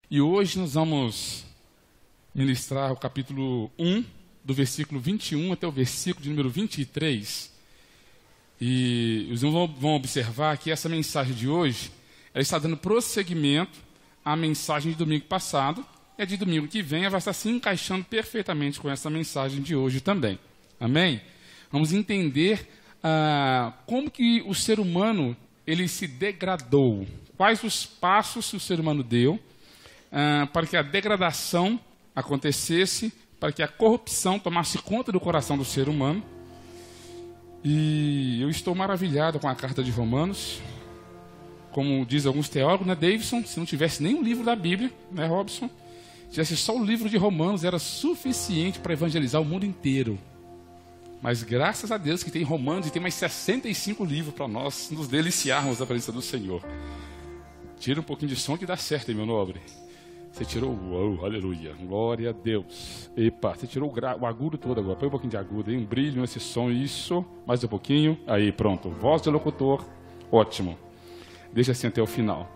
E hoje nós vamos ministrar o capítulo 1, do versículo 21 até o versículo de número 23. E os irmãos vão observar que essa mensagem de hoje, ela está dando prosseguimento à mensagem de domingo passado, e a de domingo que vem ela vai estar se encaixando perfeitamente com essa mensagem de hoje também. Amém? Vamos entender como que o ser humano ele se degradou, quais os passos que o ser humano deu para que a degradação acontecesse, para que a corrupção tomasse conta do coração do ser humano. E eu estou maravilhado com a carta de Romanos. Como diz alguns teólogos, né, Davidson? Se não tivesse nenhum livro da Bíblia, né, Robson? Tivesse só o livro de Romanos, era suficiente para evangelizar o mundo inteiro. Mas graças a Deus que tem Romanos e tem mais 65 livros para nós nos deliciarmos da presença do Senhor. Tira um pouquinho de som que dá certo, hein, meu nobre? Você tirou o aleluia, glória a Deus. Epa, você tirou o agudo todo agora. Põe um pouquinho de agudo aí, um brilho nesse som, isso. Mais um pouquinho. Aí, pronto. Voz de locutor, ótimo. Deixa assim até o final.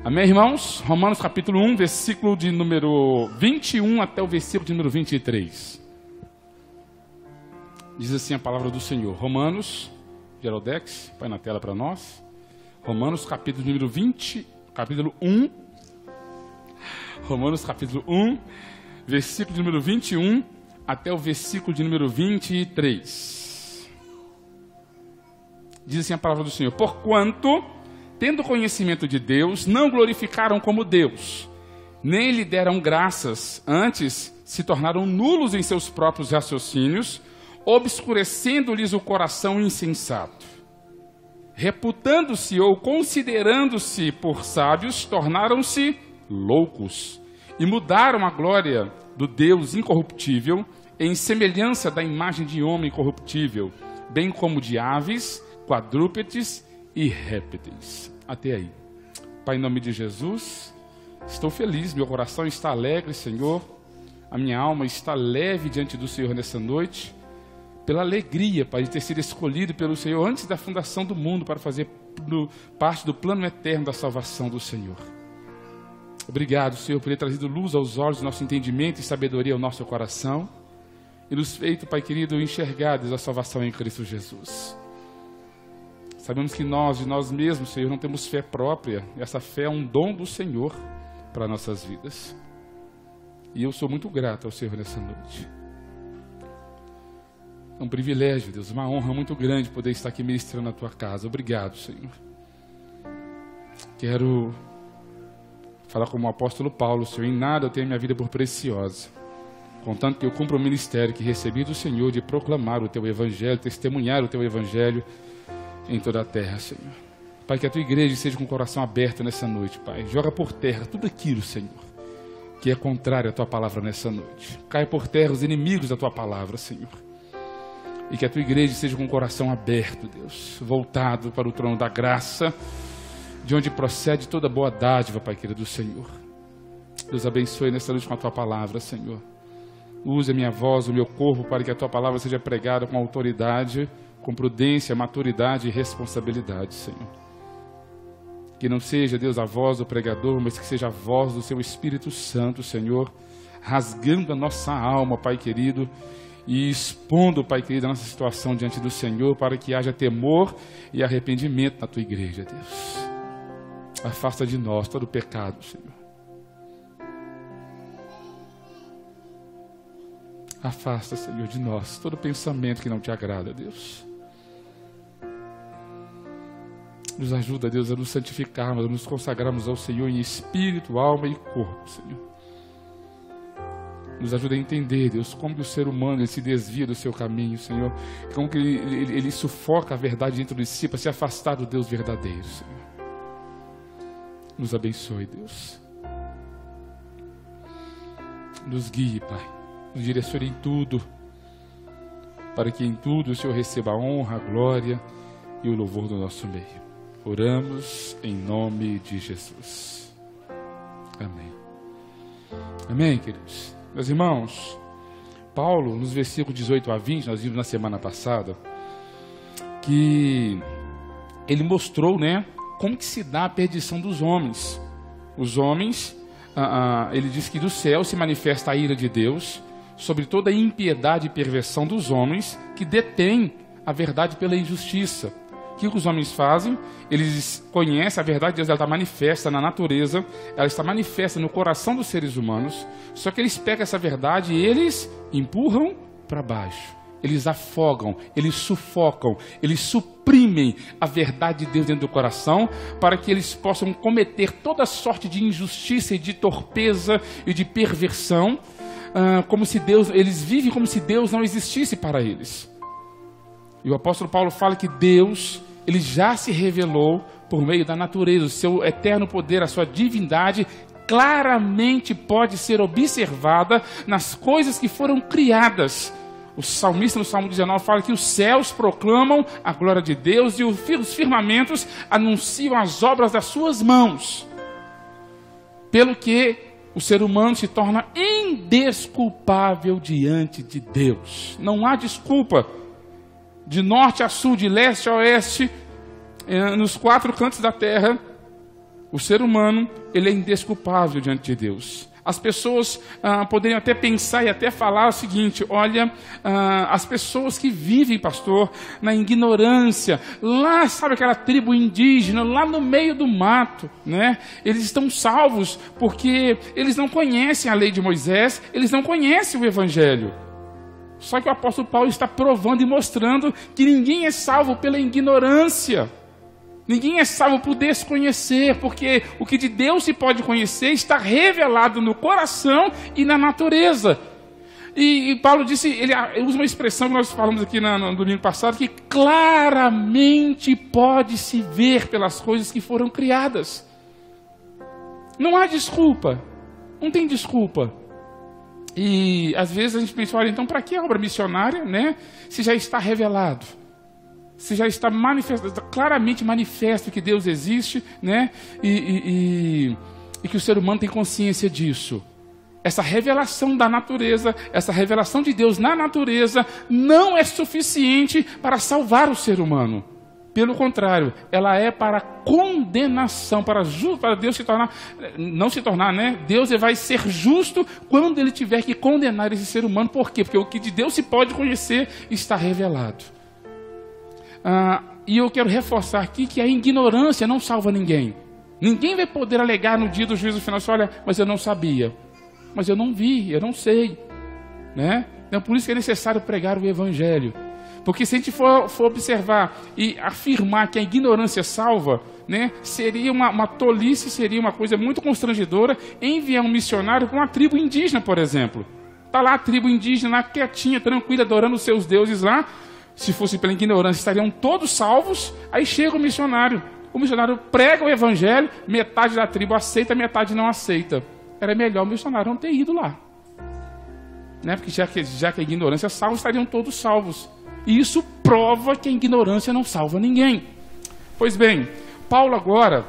Amém, irmãos? Romanos capítulo 1, versículo de número 21 até o versículo de número 23. Diz assim a palavra do Senhor. Romanos, Geraldex, põe na tela para nós. Romanos capítulo número 1. Romanos capítulo 1, versículo de número 21 até o versículo de número 23. Diz assim a palavra do Senhor. Porquanto, tendo conhecimento de Deus, não glorificaram como Deus, nem lhe deram graças, antes se tornaram nulos em seus próprios raciocínios, obscurecendo-lhes o coração insensato. Reputando-se ou considerando-se por sábios, tornaram-se loucos e mudaram a glória do Deus incorruptível em semelhança da imagem de homem corruptível, bem como de aves, quadrúpedes e répteis. Até aí. Pai, em nome de Jesus, estou feliz, meu coração está alegre, Senhor, a minha alma está leve diante do Senhor nessa noite, pela alegria, Pai, de ter sido escolhido pelo Senhor antes da fundação do mundo para fazer parte do plano eterno da salvação do Senhor. Obrigado, Senhor, por ter trazido luz aos olhos do nosso entendimento e sabedoria ao nosso coração e nos feito, Pai querido, enxergados a salvação em Cristo Jesus. Sabemos que nós, de nós mesmos, Senhor, não temos fé própria. Essa fé é um dom do Senhor para nossas vidas. E eu sou muito grato ao Senhor nessa noite. É um privilégio, Deus, uma honra muito grande poder estar aqui ministrando na Tua casa. Obrigado, Senhor. Quero falar como o apóstolo Paulo, Senhor, em nada eu tenho minha vida por preciosa, contanto que eu cumpro o ministério que recebi do Senhor de proclamar o Teu Evangelho, testemunhar o Teu Evangelho em toda a terra, Senhor. Pai, que a Tua igreja seja com o coração aberto nessa noite, Pai. Joga por terra tudo aquilo, Senhor, que é contrário à Tua palavra nessa noite. Caia por terra os inimigos da Tua palavra, Senhor. E que a Tua igreja seja com o coração aberto, Deus, voltado para o trono da graça, de onde procede toda boa dádiva, Pai querido do Senhor. Deus abençoe nesta noite com a Tua palavra, Senhor. Use a minha voz, o meu corpo, para que a Tua palavra seja pregada com autoridade, com prudência, maturidade e responsabilidade, Senhor. Que não seja, Deus, a voz do pregador, mas que seja a voz do Seu Espírito Santo, Senhor, rasgando a nossa alma, Pai querido, e expondo, Pai querido, a nossa situação diante do Senhor, para que haja temor e arrependimento na Tua igreja, Deus. Afasta de nós todo o pecado, Senhor. Afasta, Senhor, de nós todo pensamento que não Te agrada, Deus. Nos ajuda, Deus, a nos santificarmos, a nos consagrarmos ao Senhor em espírito, alma e corpo, Senhor. Nos ajuda a entender, Deus, como que o ser humano ele se desvia do Seu caminho, Senhor. Como que ele sufoca a verdade dentro de si para se afastar do Deus verdadeiro, Senhor. Nos abençoe, Deus. Nos guie, Pai. Nos direcione em tudo, para que em tudo o Senhor receba a honra, a glória e o louvor do nosso meio. Oramos em nome de Jesus. Amém. Amém, queridos. Meus irmãos, Paulo, nos versículos 18 a 20, nós vimos na semana passada, que ele mostrou, né, como que se dá a perdição dos homens. Os homens ele diz que do céu se manifesta a ira de Deus sobre toda a impiedade e perversão dos homens que detêm a verdade pela injustiça. O que os homens fazem? Eles conhecem a verdade de Deus, ela está manifesta na natureza, ela está manifesta no coração dos seres humanos, só que eles pegam essa verdade e eles empurram para baixo. Eles afogam, eles sufocam, eles suprimem a verdade de Deus dentro do coração para que eles possam cometer toda sorte de injustiça e de torpeza e de perversão, como se Deus, eles vivem como se Deus não existisse para eles. E o apóstolo Paulo fala que Deus, ele já se revelou por meio da natureza, o seu eterno poder, a sua divindade claramente pode ser observada nas coisas que foram criadas. O salmista no Salmo 19 fala que os céus proclamam a glória de Deus e os firmamentos anunciam as obras das suas mãos. Pelo que o ser humano se torna indesculpável diante de Deus. Não há desculpa. De norte a sul, de leste a oeste, nos 4 cantos da terra, o ser humano, ele é indesculpável diante de Deus. As pessoas poderiam até pensar e até falar o seguinte: olha, as pessoas que vivem, pastor, na ignorância, lá, sabe aquela tribo indígena, lá no meio do mato, né? Eles estão salvos porque eles não conhecem a lei de Moisés, eles não conhecem o Evangelho. Só que o apóstolo Paulo está provando e mostrando que ninguém é salvo pela ignorância. Ninguém é salvo por desconhecer, porque o que de Deus se pode conhecer está revelado no coração e na natureza. E Paulo disse, ele usa uma expressão que nós falamos aqui no domingo passado, que claramente pode se ver pelas coisas que foram criadas. Não há desculpa, não tem desculpa. E às vezes a gente pensa, olha, então para que a obra missionária, né? Se já está revelado. Se já está claramente manifesto que Deus existe, né? E que o ser humano tem consciência disso. Essa revelação da natureza, essa revelação de Deus na natureza, não é suficiente para salvar o ser humano. Pelo contrário, ela é para condenação, para Deus não se tornar, né? Deus vai ser justo quando Ele tiver que condenar esse ser humano. Por quê? Porque o que de Deus se pode conhecer está revelado. E eu quero reforçar aqui que a ignorância não salva ninguém. Ninguém vai poder alegar no dia do juízo final, olha, mas eu não sabia, mas eu não vi, eu não sei, né? Então, por isso que é necessário pregar o Evangelho. Porque se a gente for observar e afirmar que a ignorância salva, né, seria uma tolice, seria uma coisa muito constrangedora enviar um missionário para uma tribo indígena, por exemplo. Está lá a tribo indígena, lá quietinha, tranquila, adorando os seus deuses lá. Se fosse pela ignorância, estariam todos salvos. Aí chega o missionário prega o Evangelho, metade da tribo aceita, metade não aceita. Era melhor o missionário não ter ido lá, né? Porque já que a ignorância salva, estariam todos salvos. E isso prova que a ignorância não salva ninguém. Pois bem, Paulo agora,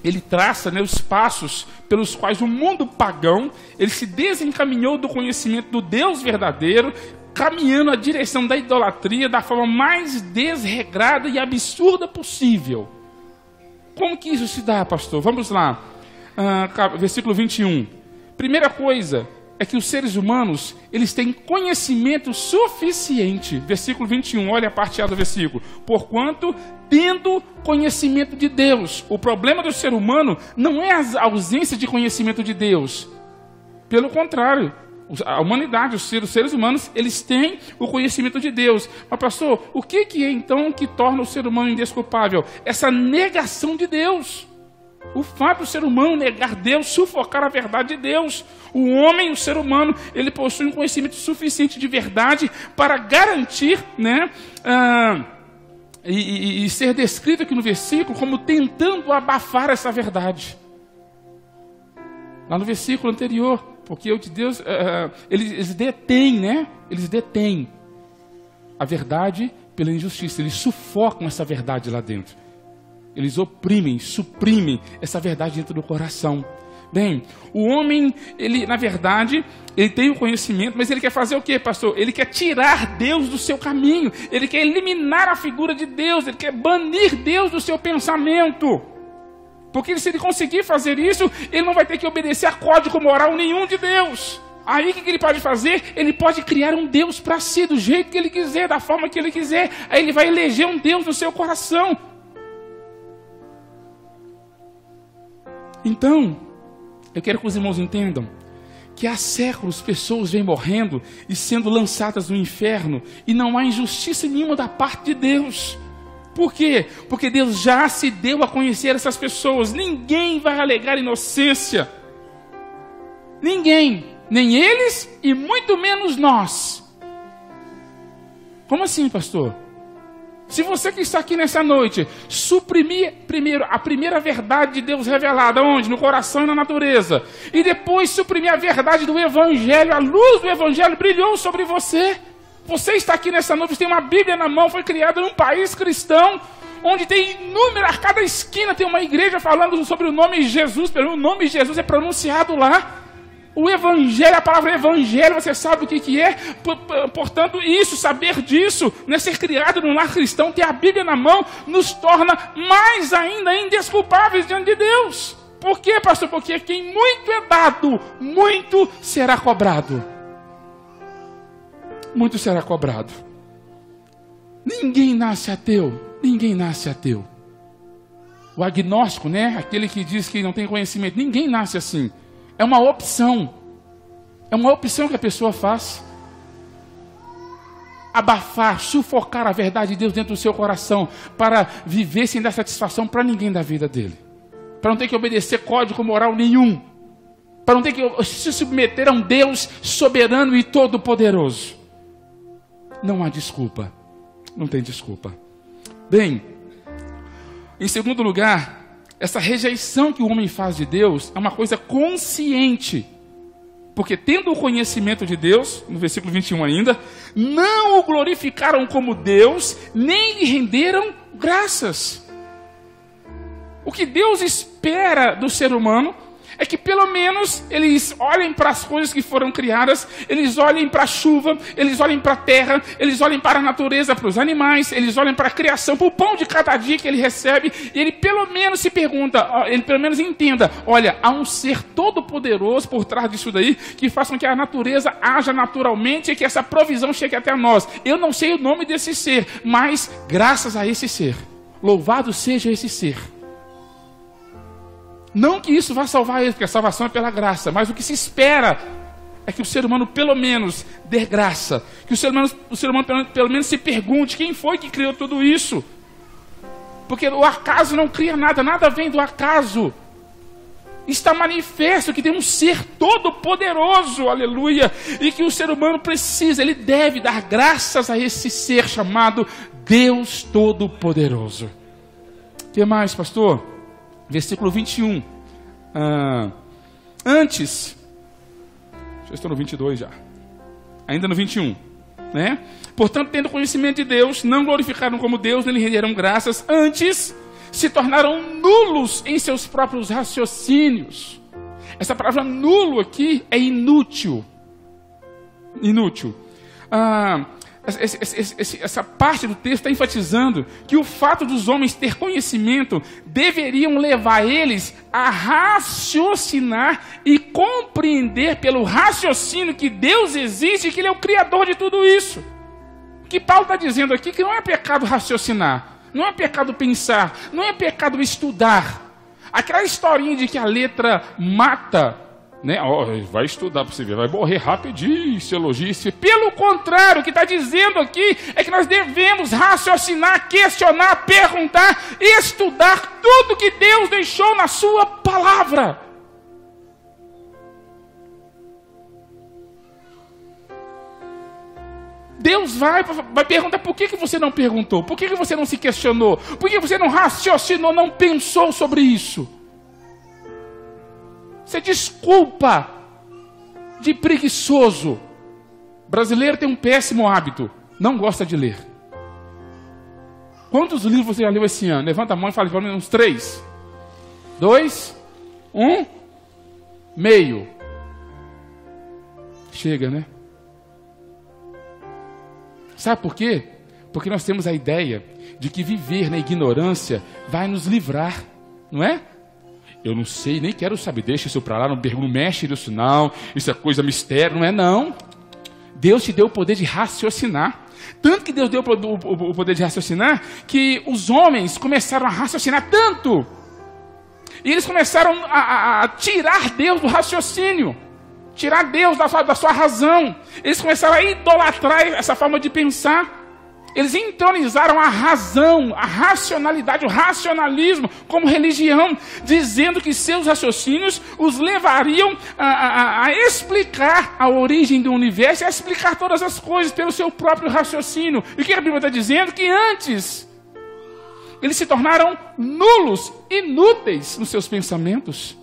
ele traça, né, os passos pelos quais o mundo pagão, ele se desencaminhou do conhecimento do Deus verdadeiro, caminhando na direção da idolatria da forma mais desregrada e absurda possível. Como que isso se dá, pastor? Vamos lá, versículo 21. Primeira coisa é que os seres humanos, eles têm conhecimento suficiente. Versículo 21, olha a parte A do versículo. Porquanto, tendo conhecimento de Deus. O problema do ser humano não é a ausência de conhecimento de Deus. Pelo contrário, a humanidade, os seres humanos, eles têm o conhecimento de Deus. Mas pastor, o que é então que torna o ser humano indesculpável? Essa negação de Deus. O fato do ser humano negar Deus, sufocar a verdade de Deus. O homem, o ser humano, ele possui um conhecimento suficiente de verdade para garantir, né, e ser descrito aqui no versículo como tentando abafar essa verdade. Lá no versículo anterior, porque o de Deus, eles detêm, né? Eles detêm a verdade pela injustiça, eles sufocam essa verdade lá dentro. Eles oprimem, suprimem essa verdade dentro do coração. Bem, o homem, ele, na verdade, ele tem o conhecimento, mas ele quer fazer o quê, pastor? Ele quer tirar Deus do seu caminho, ele quer eliminar a figura de Deus, ele quer banir Deus do seu pensamento. Porque se ele conseguir fazer isso, ele não vai ter que obedecer a código moral nenhum de Deus. Aí o que ele pode fazer? Ele pode criar um Deus para si, do jeito que ele quiser, da forma que ele quiser. Aí ele vai eleger um Deus no seu coração. Então, eu quero que os irmãos entendam que há séculos pessoas vêm morrendo e sendo lançadas no inferno e não há injustiça nenhuma da parte de Deus. Por quê? Porque Deus já se deu a conhecer essas pessoas. Ninguém vai alegar inocência. Ninguém. Nem eles e muito menos nós. Como assim, pastor? Se você que está aqui nessa noite suprimir primeiro a primeira verdade de Deus revelada, onde? No coração e na natureza, e depois suprimir a verdade do Evangelho, a luz do Evangelho brilhou sobre você. Você está aqui nessa noite, tem uma Bíblia na mão, foi criada num país cristão, onde tem inúmeras, a cada esquina tem uma igreja falando sobre o nome de Jesus, o nome de Jesus é pronunciado lá. O Evangelho, a palavra Evangelho, você sabe o que é? Portanto, isso, saber disso, né, ser criado num lar cristão, ter a Bíblia na mão, nos torna mais ainda indesculpáveis diante de Deus. Por quê, pastor? Porque quem muito é dado, muito será cobrado. Muito será cobrado. Ninguém nasce ateu. Ninguém nasce ateu. O agnóstico, né? Aquele que diz que não tem conhecimento. Ninguém nasce assim. É uma opção. É uma opção que a pessoa faz. Abafar, sufocar a verdade de Deus dentro do seu coração para viver sem dar satisfação para ninguém da vida dele. Para não ter que obedecer código moral nenhum. Para não ter que se submeter a um Deus soberano e todo-poderoso. Não há desculpa. Não tem desculpa. Bem, em segundo lugar, essa rejeição que o homem faz de Deus é uma coisa consciente. Porque tendo o conhecimento de Deus, no versículo 21 ainda, não o glorificaram como Deus, nem lhe renderam graças. O que Deus espera do ser humano é que pelo menos eles olhem para as coisas que foram criadas, eles olhem para a chuva, eles olhem para a terra, eles olhem para a natureza, para os animais, eles olhem para a criação, para o pão de cada dia que ele recebe, e ele pelo menos se pergunta, ele pelo menos entenda, olha, há um ser todo poderoso por trás disso daí, que faça com que a natureza haja naturalmente e que essa provisão chegue até nós. Eu não sei o nome desse ser, mas graças a esse ser, louvado seja esse ser. Não que isso vá salvar ele, porque a salvação é pela graça, mas o que se espera é que o ser humano pelo menos dê graça, que o ser humano pelo menos se pergunte quem foi que criou tudo isso, porque o acaso não cria nada, nada vem do acaso. Está manifesto que tem um ser todo poderoso, aleluia, e que o ser humano precisa, ele deve dar graças a esse ser chamado Deus Todo-Poderoso. O que mais, pastor? Versículo 21. Antes, já estou no 22 já. Ainda no 21. Né? Portanto, tendo conhecimento de Deus, não glorificaram como Deus, nem lhe renderam graças. Antes, se tornaram nulos em seus próprios raciocínios. Essa palavra nulo aqui é inútil. Inútil. Essa parte do texto está enfatizando que o fato dos homens ter conhecimento deveriam levar eles a raciocinar e compreender pelo raciocínio que Deus existe e que Ele é o Criador de tudo isso. O que Paulo está dizendo aqui é que não é pecado raciocinar, não é pecado pensar, não é pecado estudar. Aquela historinha de que a letra mata, né? Vai estudar para você ver, vai morrer rapidinho, se elogia. Pelo contrário, o que está dizendo aqui é que nós devemos raciocinar, questionar, perguntar, estudar tudo que Deus deixou na sua palavra. Deus vai perguntar por que você não perguntou, por que você não se questionou, por que você não raciocinou, não pensou sobre isso. Você desculpa de preguiçoso. Brasileiro tem um péssimo hábito, não gosta de ler. Quantos livros você já leu esse ano? Levanta a mão e fala, pelo menos uns 3, 2, 1, meio. Chega, né? Sabe por quê? Porque nós temos a ideia de que viver na ignorância vai nos livrar, não é? Eu não sei, nem quero saber, deixa isso para lá, não mexe nisso não, isso é coisa mistério, não é não. Deus te deu o poder de raciocinar. Tanto que Deus deu o poder de raciocinar, que os homens começaram a raciocinar tanto. E eles começaram a tirar Deus do raciocínio. Tirar Deus da sua razão. Eles começaram a idolatrar essa forma de pensar. Eles entronizaram a razão, a racionalidade, o racionalismo como religião, dizendo que seus raciocínios os levariam a explicar a origem do universo, a explicar todas as coisas pelo seu próprio raciocínio. E o que a Bíblia está dizendo? Que antes eles se tornaram nulos, inúteis nos seus pensamentos.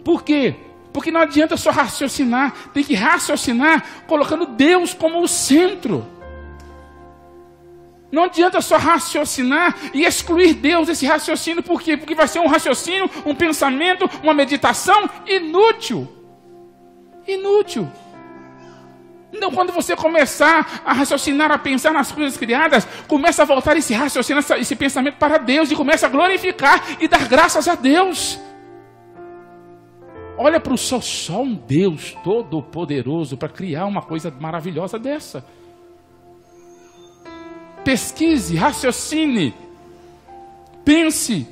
Por quê? Porque não adianta só raciocinar, tem que raciocinar colocando Deus como o centro. Não adianta só raciocinar e excluir Deus desse raciocínio, por quê? Porque vai ser um raciocínio, um pensamento, uma meditação inútil. Inútil. Então, quando você começar a raciocinar, a pensar nas coisas criadas, começa a voltar esse raciocínio, esse pensamento para Deus, e começa a glorificar e dar graças a Deus. Olha para o sol, só um Deus todo-poderoso para criar uma coisa maravilhosa dessa. Pesquise, raciocine, pense,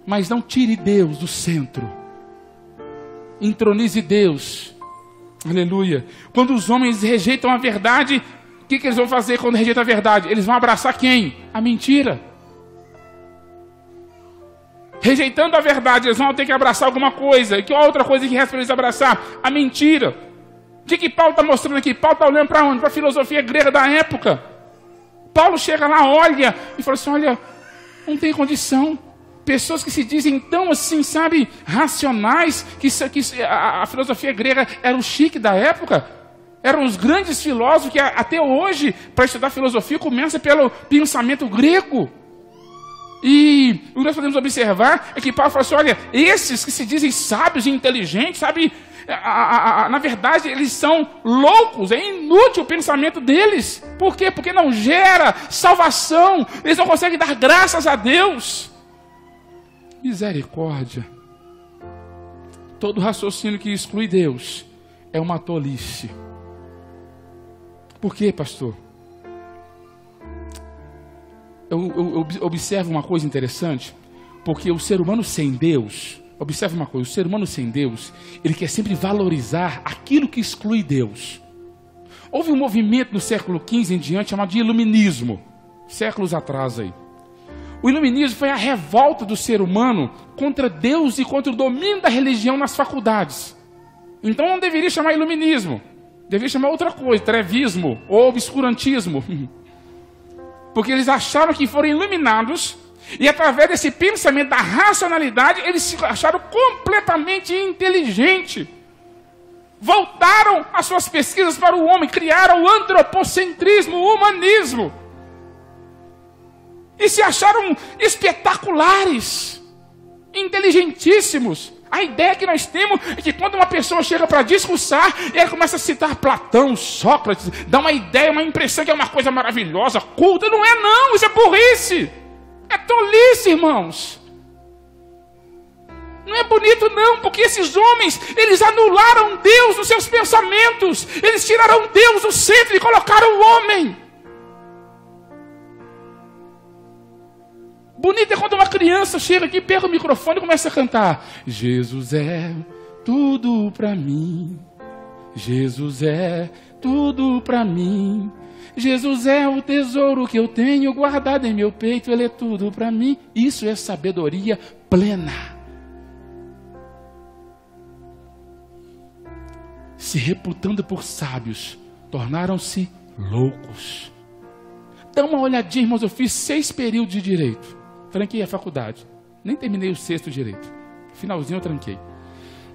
mas não tire Deus do centro. Entronize Deus. Aleluia. Quando os homens rejeitam a verdade, o que eles vão fazer quando rejeitam a verdade? Eles vão abraçar quem? A mentira. Rejeitando a verdade, eles vão ter que abraçar alguma coisa. E que outra coisa que resta para eles abraçar? A mentira. O que Paulo está mostrando aqui? Paulo está olhando para onde? Para a filosofia grega da época. Paulo chega lá, olha, e fala assim, olha, não tem condição. Pessoas que se dizem tão assim, sabe, racionais, que a filosofia grega era o chique da época. Eram os grandes filósofos que até hoje, para estudar filosofia, começa pelo pensamento grego. E o que nós podemos observar é que Paulo fala assim, olha, esses que se dizem sábios e inteligentes, sabe, na verdade eles são loucos, é inútil o pensamento deles. Por quê? Porque não gera salvação, eles não conseguem dar graças a Deus. Misericórdia. Todo raciocínio que exclui Deus é uma tolice. Por quê, pastor? Eu observo uma coisa interessante, porque o ser humano sem Deus, observe uma coisa, o ser humano sem Deus, ele quer sempre valorizar aquilo que exclui Deus. Houve um movimento no século XV em diante chamado de iluminismo, séculos atrás aí. O iluminismo foi a revolta do ser humano contra Deus e contra o domínio da religião nas faculdades. Então não deveria chamar iluminismo, deveria chamar outra coisa, trevismo ou obscurantismo. Porque eles acharam que foram iluminados, e através desse pensamento da racionalidade, eles se acharam completamente inteligentes. Voltaram as suas pesquisas para o homem, criaram o antropocentrismo, o humanismo. E se acharam espetaculares, inteligentíssimos. A ideia que nós temos é que quando uma pessoa chega para discursar, ela começa a citar Platão, Sócrates, dá uma ideia, uma impressão que é uma coisa maravilhosa, culta. Não é não, isso é burrice. É tolice, irmãos. Não é bonito não, porque esses homens, eles anularam Deus nos seus pensamentos. Eles tiraram Deus do centro e colocaram o homem. Bonito é quando uma criança chega aqui, pega o microfone e começa a cantar. Jesus é tudo para mim. Jesus é tudo para mim. Jesus é o tesouro que eu tenho guardado em meu peito. Ele é tudo para mim. Isso é sabedoria plena. Se reputando por sábios, tornaram-se loucos. Dá uma olhadinha, irmãos, eu fiz 6 períodos de direito. Tranquei a faculdade. Nem terminei o 6º direito. Finalzinho eu tranquei.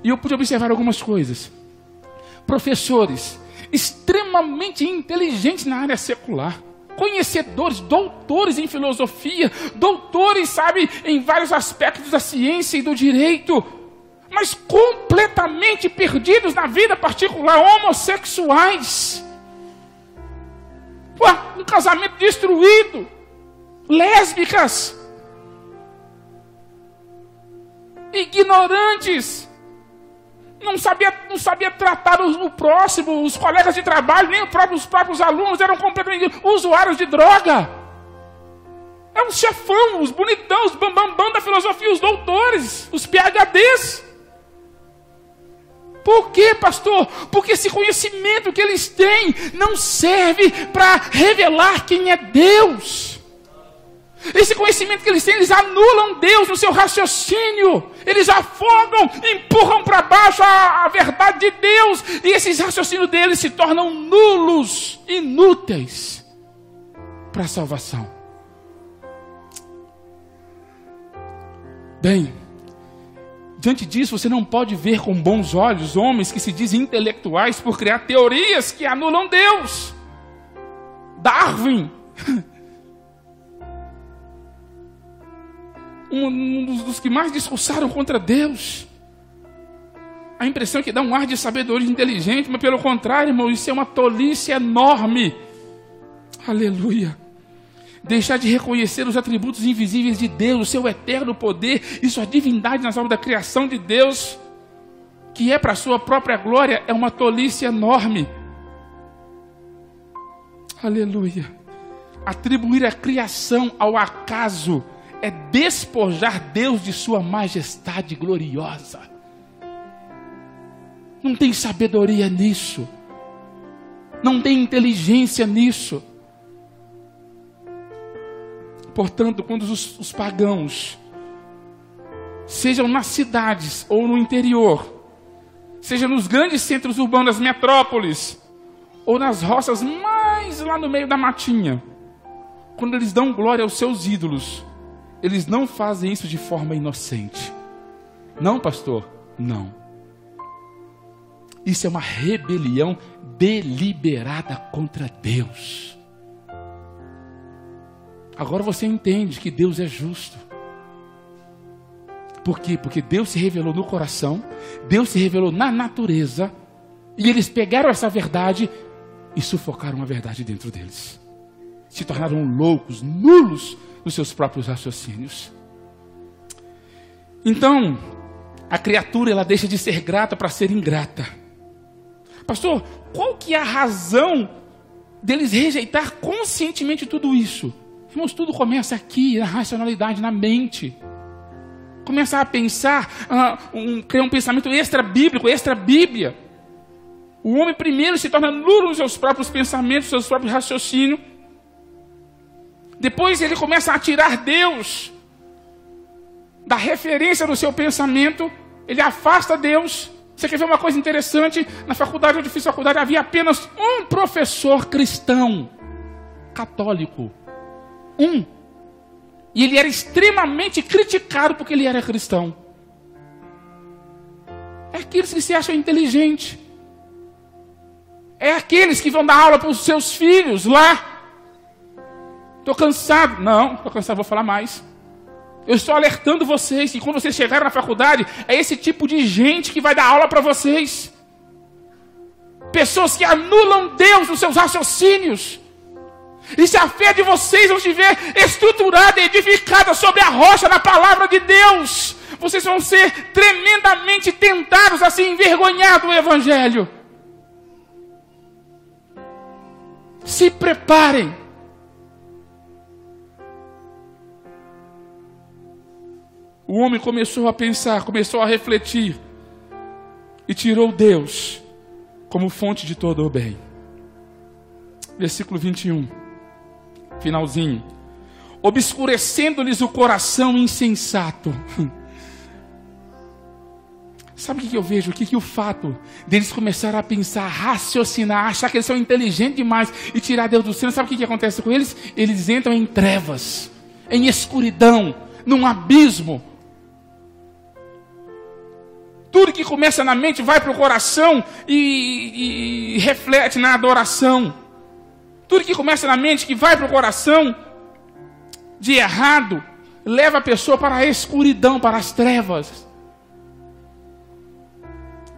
E eu pude observar algumas coisas. Professores extremamente inteligentes na área secular. Conhecedores, doutores em filosofia. Doutores, sabe, em vários aspectos da ciência e do direito. Mas completamente perdidos na vida particular. Homossexuais. Um casamento destruído. Lésbicas. ignorantes. Não sabia tratar o próximo, os colegas de trabalho, nem os próprios alunos, eram completamente usuários de droga. Eram os chefão, os bonitão, os bambambam da filosofia, os doutores, os PhDs. Por quê, pastor? Porque esse conhecimento que eles têm não serve para revelar quem é Deus. Esse conhecimento que eles têm, eles anulam Deus no seu raciocínio. Eles afogam, empurram para baixo a verdade de Deus. E esses raciocínios deles se tornam nulos, inúteis para a salvação. Bem, diante disso, você não pode ver com bons olhos homens que se dizem intelectuais por criar teorias que anulam Deus. Darwin, um dos que mais discursaram contra Deus. A impressão é que dá um ar de sabedoria inteligente, mas pelo contrário, irmão, isso é uma tolice enorme. Aleluia. Deixar de reconhecer os atributos invisíveis de Deus, o seu eterno poder e sua divindade nas obras da criação de Deus, que é para a sua própria glória, é uma tolice enorme. Aleluia. Atribuir a criação ao acaso é despojar Deus de sua majestade gloriosa. Não tem sabedoria nisso. Não tem inteligência nisso. Portanto, quando os pagãos, sejam nas cidades ou no interior, seja nos grandes centros urbanos, nas metrópoles, ou nas roças mais lá no meio da matinha, quando eles dão glória aos seus ídolos, eles não fazem isso de forma inocente. Não, pastor? Não. Isso é uma rebelião deliberada contra Deus. Agora você entende que Deus é justo. Por quê? Porque Deus se revelou no coração, Deus se revelou na natureza, e eles pegaram essa verdade e sufocaram a verdade dentro deles. Se tornaram loucos, nulos nos seus próprios raciocínios. Então, a criatura ela deixa de ser grata para ser ingrata. Pastor, qual que é a razão deles rejeitar conscientemente tudo isso? Irmãos, tudo começa aqui, na racionalidade, na mente. Começar a pensar, criar um pensamento extra-bíblico, extra-bíblia. O homem primeiro se torna nulo nos seus próprios pensamentos, nos seus próprios raciocínios. Depois ele começa a tirar Deus da referência do seu pensamento. Ele afasta Deus. Você quer ver uma coisa interessante? Na faculdade, onde eu fiz faculdade, havia apenas um professor cristão, católico. E ele era extremamente criticado porque ele era cristão. É aqueles que se acham inteligentes. É aqueles que vão dar aula para os seus filhos lá. Estou cansado. Não, estou cansado, vou falar mais. Eu estou alertando vocês que quando vocês chegarem na faculdade, é esse tipo de gente que vai dar aula para vocês. Pessoas que anulam Deus nos seus raciocínios. E se a fé de vocês não estiver estruturada e edificada sobre a rocha da palavra de Deus, vocês vão ser tremendamente tentados a se envergonhar do Evangelho. Se preparem. O homem começou a pensar, começou a refletir e tirou Deus como fonte de todo o bem. Versículo 21. Finalzinho. Obscurecendo-lhes o coração insensato. Sabe o que eu vejo aqui? Que o fato deles começarem a pensar, raciocinar, achar que eles são inteligentes demais e tirar Deus do céu, sabe o que acontece com eles? Eles entram em trevas, em escuridão, num abismo. Tudo que começa na mente vai para o coração e reflete na adoração. Tudo que começa na mente, que vai para o coração de errado, leva a pessoa para a escuridão, para as trevas.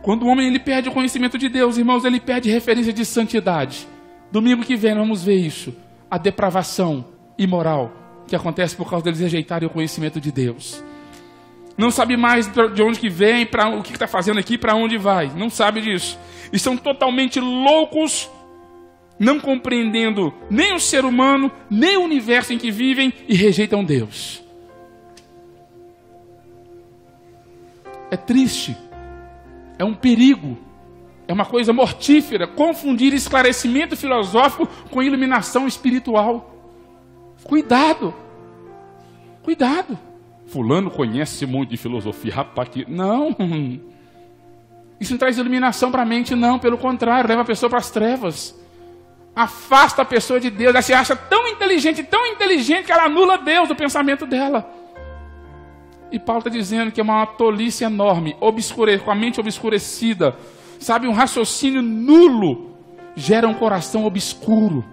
Quando o homem ele perde o conhecimento de Deus, irmãos, ele perde referência de santidade. Domingo que vem vamos ver isso. A depravação imoral que acontece por causa deles rejeitarem o conhecimento de Deus. Não sabe mais de onde que vem, o que está fazendo aqui, para onde vai. Não sabe disso. Estão totalmente loucos, não compreendendo nem o ser humano, nem o universo em que vivem e rejeitam Deus. É triste, é um perigo, é uma coisa mortífera confundir esclarecimento filosófico com iluminação espiritual. Cuidado, cuidado. Fulano conhece muito de filosofia, rapaz, que... Não, isso não traz iluminação para a mente, não, pelo contrário, leva a pessoa para as trevas. Afasta a pessoa de Deus, ela se acha tão inteligente que ela anula Deus do pensamento dela. E Paulo está dizendo que é uma tolice enorme, com a mente obscurecida, sabe, um raciocínio nulo, gera um coração obscuro.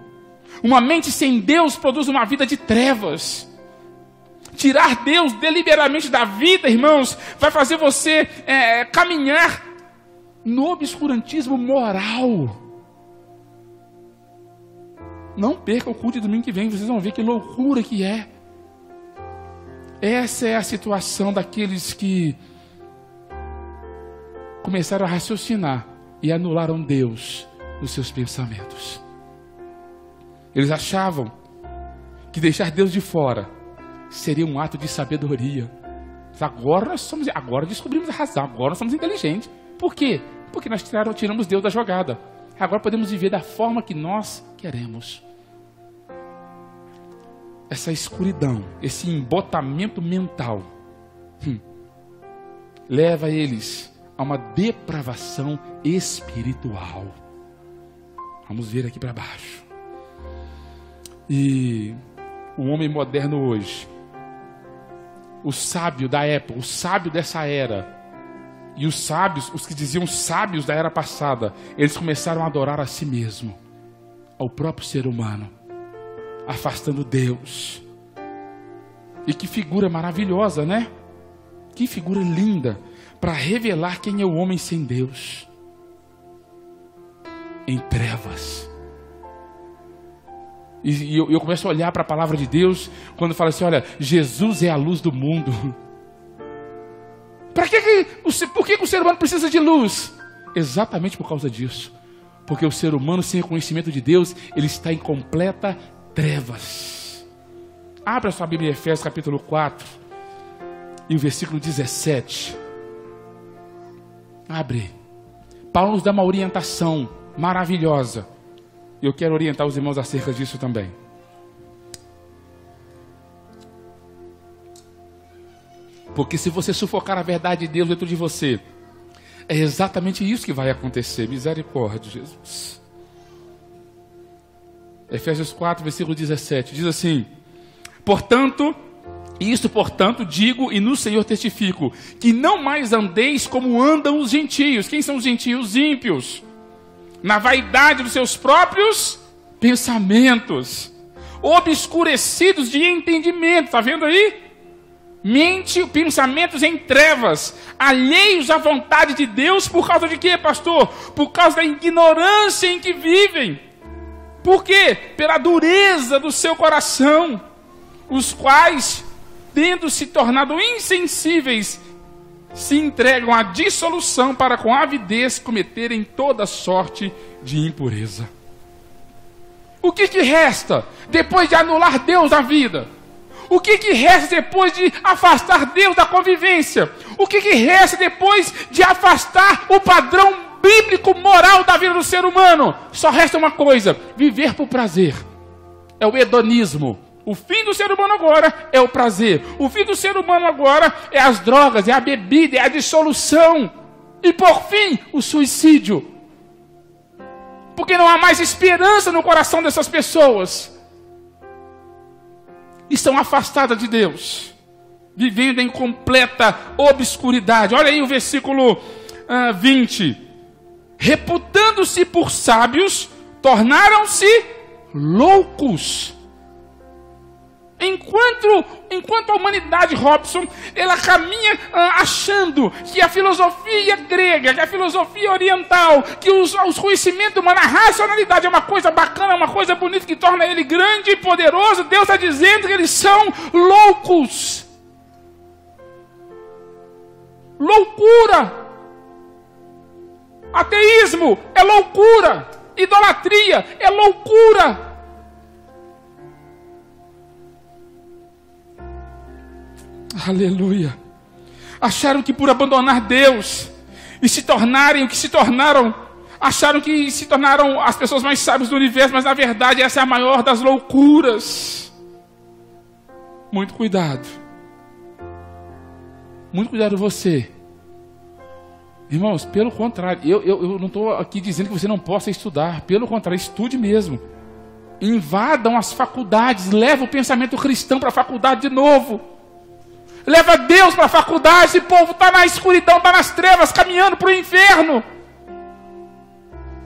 Uma mente sem Deus produz uma vida de trevas. Tirar Deus deliberadamente da vida, irmãos, vai fazer você caminhar no obscurantismo moral. Não perca o culto de domingo que vem, vocês vão ver que loucura que é. Essa é a situação daqueles que começaram a raciocinar e anularam Deus nos seus pensamentos. Eles achavam que deixar Deus de fora seria um ato de sabedoria. Agora descobrimos a razão, agora nós somos inteligentes. Por quê? Porque nós tiramos Deus da jogada. Agora podemos viver da forma que nós queremos. Essa escuridão, esse embotamento mental, leva eles a uma depravação espiritual. Vamos ver aqui para baixo. E o homem moderno hoje, o sábio da época, o sábio dessa era, e os sábios, os que diziam sábios da era passada, eles começaram a adorar a si mesmo, ao próprio ser humano, afastando Deus. E que figura maravilhosa, né? Que figura linda para revelar quem é o homem sem Deus. Em trevas. E eu começo a olhar para a palavra de Deus quando fala assim, olha, Jesus é a luz do mundo. Por que o ser humano precisa de luz? Exatamente por causa disso. Porque o ser humano sem o conhecimento de Deus, ele está em completa trevas. Abra sua Bíblia em Efésios capítulo 4 e o versículo 17. Abre. Paulo nos dá uma orientação maravilhosa. E eu quero orientar os irmãos acerca disso também. Porque se você sufocar a verdade de Deus dentro de você, é exatamente isso que vai acontecer. Misericórdia, Jesus. Efésios 4, versículo 17. Diz assim: portanto, digo e no Senhor testifico, que não mais andeis como andam os gentios. Quem são os gentios? Ímpios. Na vaidade dos seus próprios pensamentos, obscurecidos de entendimento. Está vendo aí? Mente, pensamentos em trevas, alheios à vontade de Deus. Por causa de quê, pastor? Por causa da ignorância em que vivem. Por quê? Pela dureza do seu coração, os quais, tendo se tornado insensíveis, se entregam à dissolução para com avidez cometerem toda sorte de impureza. O que resta depois de anular Deus da vida? O que resta depois de afastar Deus da convivência? O que resta depois de afastar o padrão bíblico moral da vida do ser humano? Só resta uma coisa: viver por prazer. É o hedonismo. O fim do ser humano agora é o prazer. O fim do ser humano agora é as drogas, é a bebida, é a dissolução. E por fim, o suicídio. Porque não há mais esperança no coração dessas pessoas. Estão afastadas de Deus, vivendo em completa obscuridade. Olha aí o versículo 20. Reputando-se por sábios, tornaram-se loucos. Enquanto a humanidade, Robson, ela caminha achando que a filosofia grega, que a filosofia oriental, que os conhecimentos humanos, a racionalidade é uma coisa bacana, é uma coisa bonita que torna ele grande e poderoso, Deus está dizendo que eles são loucos. Loucura! Ateísmo é loucura! Idolatria é loucura! Aleluia! Acharam que por abandonar Deus e se tornarem o que se tornaram, acharam que se tornaram as pessoas mais sábias do universo, mas na verdade essa é a maior das loucuras. Muito cuidado. Muito cuidado você. Irmãos, pelo contrário, eu não estou aqui dizendo que você não possa estudar. Pelo contrário, estude mesmo. Invadam as faculdades, leva o pensamento cristão para a faculdade de novo. Leva Deus para a faculdade, esse povo está na escuridão, está nas trevas, caminhando para o inferno.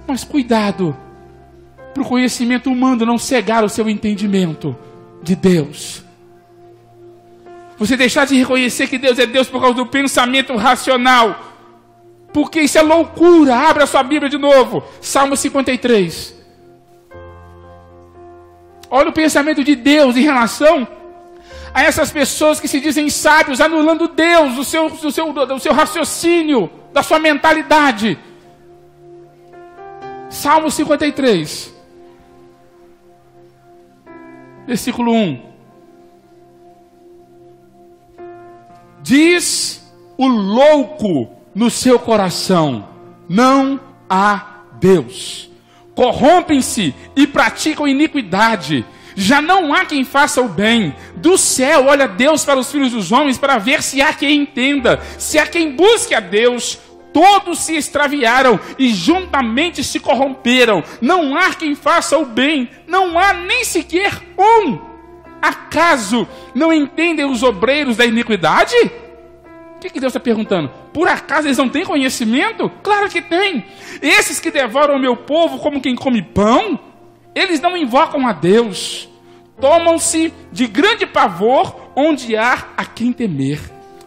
Mas cuidado, para o conhecimento humano não cegar o seu entendimento de Deus. Você deixar de reconhecer que Deus é Deus por causa do pensamento racional. Porque isso é loucura. Abra a sua Bíblia de novo. Salmo 53. Olha o pensamento de Deus em relação a essas pessoas que se dizem sábios, anulando Deus do seu raciocínio, da sua mentalidade. Salmo 53. Versículo 1. Diz o louco no seu coração: não há Deus. Corrompem-se e praticam iniquidade. Já não há quem faça o bem. Do céu olha Deus para os filhos dos homens para ver se há quem entenda, se há quem busque a Deus. Todos se extraviaram e juntamente se corromperam. Não há quem faça o bem, não há nem sequer um. Acaso não entendem os obreiros da iniquidade? O que Deus está perguntando? Por acaso eles não têm conhecimento? Claro que tem. Esses que devoram o meu povo como quem come pão, eles não invocam a Deus. Tomam-se de grande pavor onde há a quem temer.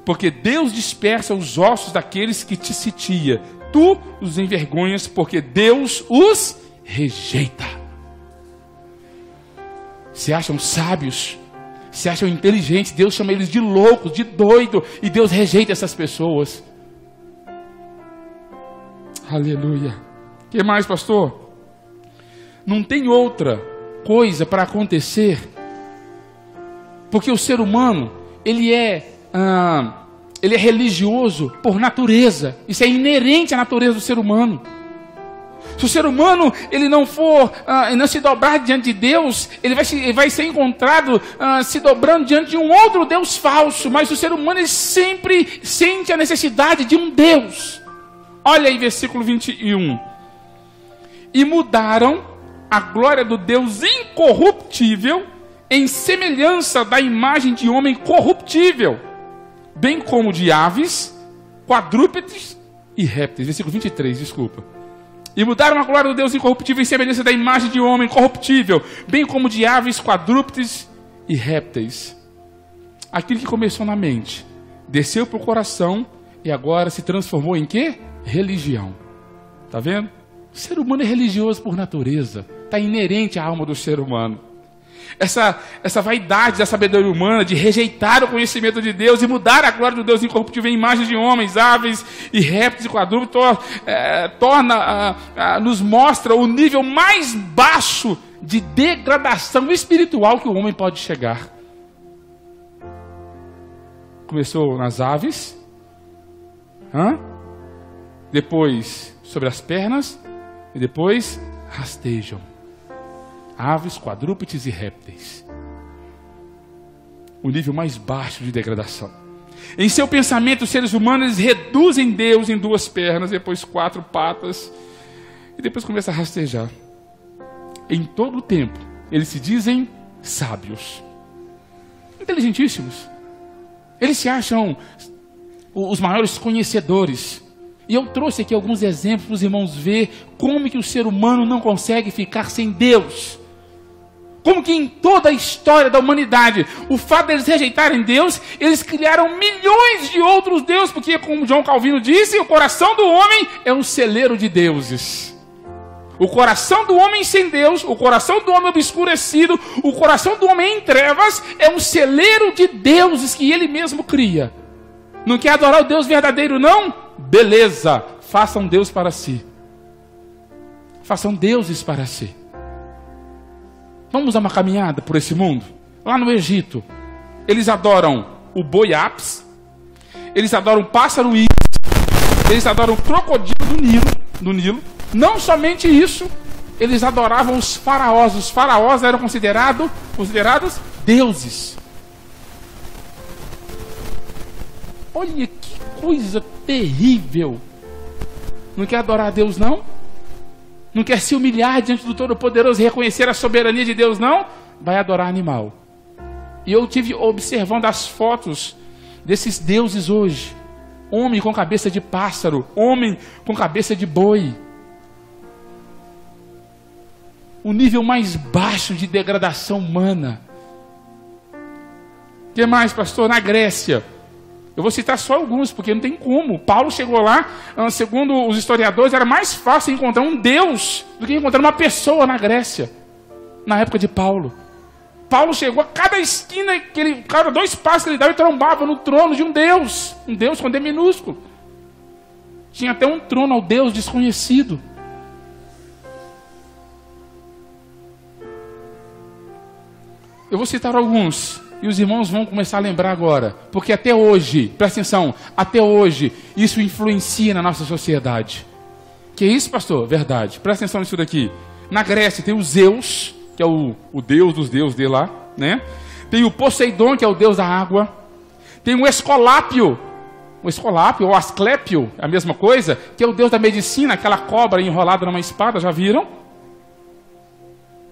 Porque Deus dispersa os ossos daqueles que te sitia. Tu os envergonhas porque Deus os rejeita. Se acham sábios, se acham inteligentes, Deus chama eles de loucos, de doido, e Deus rejeita essas pessoas. Aleluia. O que mais, pastor? Não tem outra coisa para acontecer, porque o ser humano, ele é religioso por natureza. Isso é inerente à natureza do ser humano. Se o ser humano ele não se dobrar diante de Deus, ele vai ser encontrado se dobrando diante de um outro Deus falso. Mas o ser humano ele sempre sente a necessidade de um Deus. Olha aí versículo 21. E mudaram a glória do Deus incorruptível em semelhança da imagem de homem corruptível, bem como de aves, quadrúpedes e répteis. Versículo 23, desculpa. E mudaram a glória do Deus incorruptível em semelhança da imagem de homem corruptível, bem como de aves, quadrúpedes e répteis. Aquilo que começou na mente, desceu para o coração e agora se transformou em quê? Religião. Está vendo? O ser humano é religioso por natureza. Está inerente à alma do ser humano. Essa vaidade da sabedoria humana de rejeitar o conhecimento de Deus e mudar a glória do Deus incorruptível em imagens de homens, aves e répteis e quadrúpedes nos mostra o nível mais baixo de degradação espiritual que o homem pode chegar. Começou nas aves, depois sobre as pernas e depois rastejam. Aves, quadrúpedes e répteis. O nível mais baixo de degradação. Em seu pensamento, os seres humanos reduzem Deus em 2 pernas, depois 4 patas, e depois começa a rastejar. Em todo o tempo, eles se dizem sábios, inteligentíssimos. Eles se acham os maiores conhecedores. E eu trouxe aqui alguns exemplos para os irmãos ver como que o ser humano não consegue ficar sem Deus. Como que em toda a história da humanidade, o fato deles rejeitarem Deus, eles criaram milhões de outros deuses, porque como João Calvino disse, o coração do homem é um celeiro de deuses. O coração do homem sem Deus, o coração do homem obscurecido, o coração do homem em trevas, é um celeiro de deuses que ele mesmo cria. Não quer adorar o Deus verdadeiro, não? Beleza, façam Deus para si. Façam deuses para si. Vamos dar uma caminhada por esse mundo? Lá no Egito, eles adoram o boi Apis, eles adoram o pássaro Íris, eles adoram o crocodilo do Nilo. Não somente isso, eles adoravam os faraós. Os faraós eram considerados deuses. Olha que coisa terrível. Não quer adorar a Deus, não? Não quer se humilhar diante do Todo-Poderoso e reconhecer a soberania de Deus, não? Vai adorar animal. E eu tive observando as fotos desses deuses hoje. Homem com cabeça de pássaro, homem com cabeça de boi. O nível mais baixo de degradação humana. O que mais, pastor? Na Grécia. Eu vou citar só alguns, porque não tem como. Paulo chegou lá, segundo os historiadores, era mais fácil encontrar um Deus do que encontrar uma pessoa na Grécia, na época de Paulo. Paulo chegou a cada esquina, cada 2 passos que ele dava, ele trombava no trono de um Deus com D minúsculo. Tinha até um trono ao Deus desconhecido. Eu vou citar alguns. E os irmãos vão começar a lembrar agora. Porque até hoje, presta atenção, até hoje, isso influencia na nossa sociedade. Que isso, pastor? Verdade. Presta atenção nisso daqui. Na Grécia tem o Zeus, que é o deus dos deuses de lá, né? Tem o Poseidon, que é o deus da água. Tem o Escolápio. O Escolápio, ou Asclépio, é a mesma coisa, que é o deus da medicina, aquela cobra enrolada numa espada, já viram?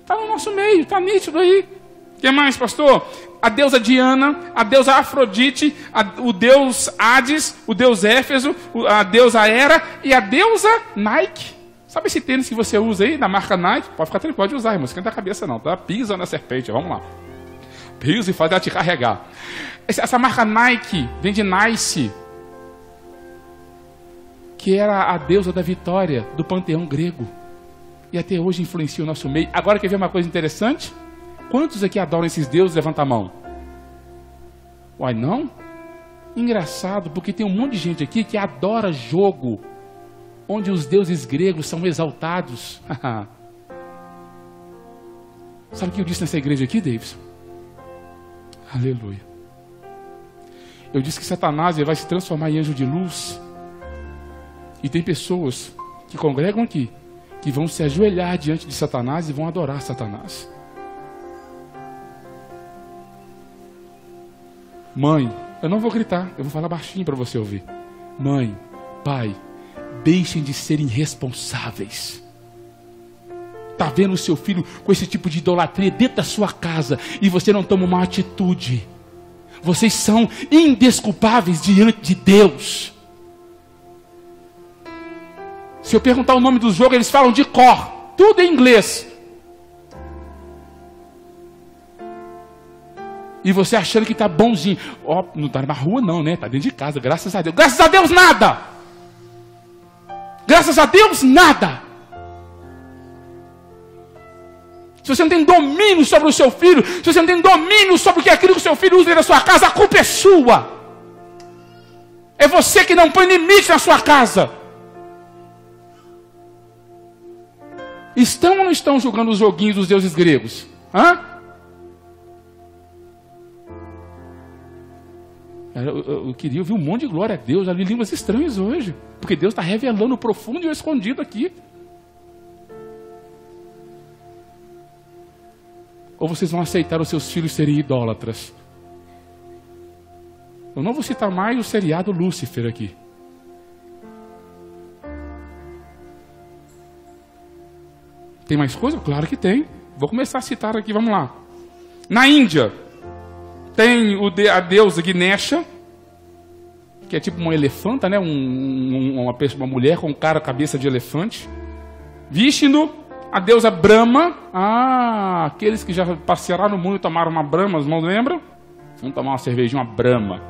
Está no nosso meio, está nítido aí. O que mais, pastor? A deusa Diana, a deusa Afrodite, o deus Hades, o deus Éfeso, a deusa Hera e a deusa Nike. Sabe esse tênis que você usa aí, da marca Nike? Pode ficar tranquilo, pode usar, irmão. Esquenta a cabeça não, tá? Pisa na serpente, vamos lá. Pisa e faz ela te carregar. Essa marca Nike vem de Nice, que era a deusa da vitória do panteão grego. E até hoje influencia o nosso meio. Agora quer ver uma coisa interessante? Quantos aqui adoram esses deuses? Levanta a mão. Uai, não? Engraçado, porque tem um monte de gente aqui que adora jogo onde os deuses gregos são exaltados. Sabe o que eu disse nessa igreja aqui, Davidson? Aleluia. Eu disse que Satanás vai se transformar em anjo de luz. E tem pessoas que congregam aqui, que vão se ajoelhar diante de Satanás e vão adorar Satanás. Mãe, eu não vou gritar, eu vou falar baixinho para você ouvir. Mãe, pai, deixem de ser irresponsáveis. Está vendo o seu filho com esse tipo de idolatria dentro da sua casa e você não toma uma atitude. Vocês são indesculpáveis diante de Deus. Se eu perguntar o nome do jogo, eles falam de cor, tudo em inglês. E você achando que está bonzinho. Ó, não está na rua não, né? Está dentro de casa, graças a Deus. Graças a Deus nada! Graças a Deus nada! Se você não tem domínio sobre o seu filho, se você não tem domínio sobre o que é aquilo que o seu filho usa na sua casa, a culpa é sua. É você que não põe limite na sua casa. Estão ou não estão jogando os joguinhos dos deuses gregos? Hã? Eu queria ouvir um monte de glória a Deus. Já li línguas estranhas hoje. Porque Deus está revelando o profundo e o escondido aqui. Ou vocês vão aceitar os seus filhos serem idólatras? Eu não vou citar mais o seriado Lúcifer aqui. Tem mais coisa? Claro que tem. Vou começar a citar aqui, vamos lá. Na Índia, tem a deusa Ganesha, que é tipo uma elefanta, né? Uma mulher com cabeça de elefante. Vishnu, a deusa Brahma. Ah, aqueles que já passearam no mundo e tomaram uma Brahma, os irmãos lembram? Vamos tomar uma cervejinha, uma Brahma.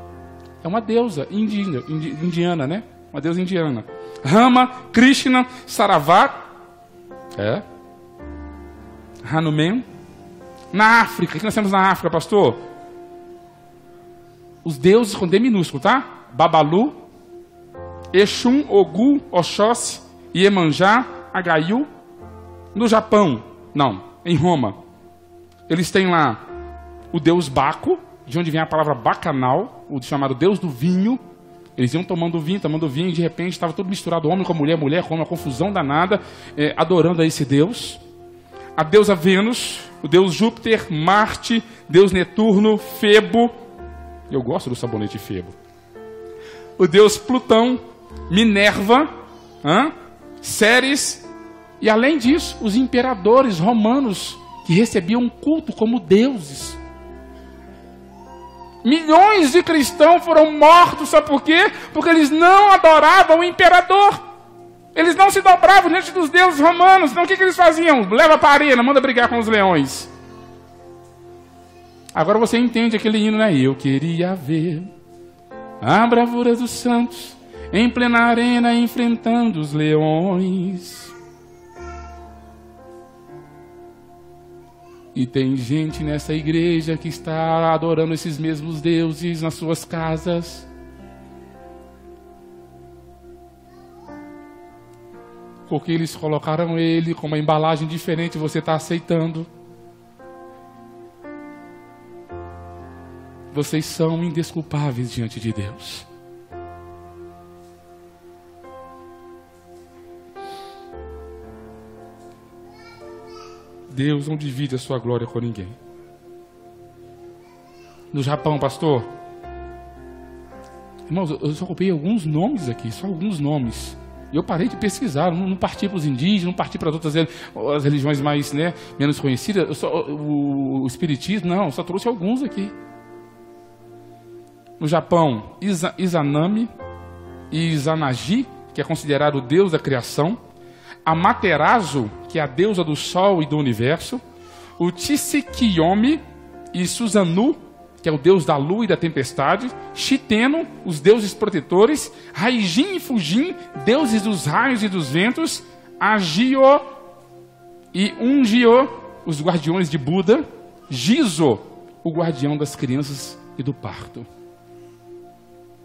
É uma deusa indiana, né? Uma deusa indiana. Rama, Krishna, Saravat. Hanuman. Na África, o que nós temos na África, pastor? Os deuses com D minúsculo, tá? Babalu, Exum, Ogu, Oxóssi, Iemanjá, Agaiu. No Japão, não, em Roma, eles têm lá o deus Baco, de onde vem a palavra bacanal, o chamado deus do vinho. Eles iam tomando vinho, e de repente estava tudo misturado, homem com mulher, mulher com homem, uma confusão danada, adorando a esse deus. A deusa Vênus, o deus Júpiter, Marte, deus Netuno, Febo. Eu gosto do sabonete Febo. O deus Plutão, Minerva, Ceres. E além disso, os imperadores romanos que recebiam culto como deuses. Milhões de cristãos foram mortos, sabe por quê? Porque eles não adoravam o imperador. Eles não se dobravam diante dos deuses romanos. Então o que eles faziam? Leva para a arena, manda brigar com os leões. Agora você entende aquele hino, né? Eu queria ver a bravura dos santos em plena arena enfrentando os leões. E tem gente nessa igreja que está adorando esses mesmos deuses nas suas casas. Porque eles colocaram ele com uma embalagem diferente, você está aceitando. Vocês são indesculpáveis diante de Deus. Deus não divide a sua glória com ninguém. No Japão, pastor, irmãos, eu só copiei alguns nomes aqui, só alguns nomes. E eu parei de pesquisar, não parti para os indígenas, não parti para outras as religiões mais, menos conhecidas. O espiritismo, não, eu só trouxe alguns aqui. No Japão, Izanami e Izanagi, que é considerado o deus da criação. Amaterasu, que é a deusa do sol e do universo. O Tsukiyomi e Susanoo, que é o deus da lua e da tempestade. Shiteno, os deuses protetores. Raijin e Fujin, deuses dos raios e dos ventos. Agio e Ungyo, os guardiões de Buda. Jizo, o guardião das crianças e do parto.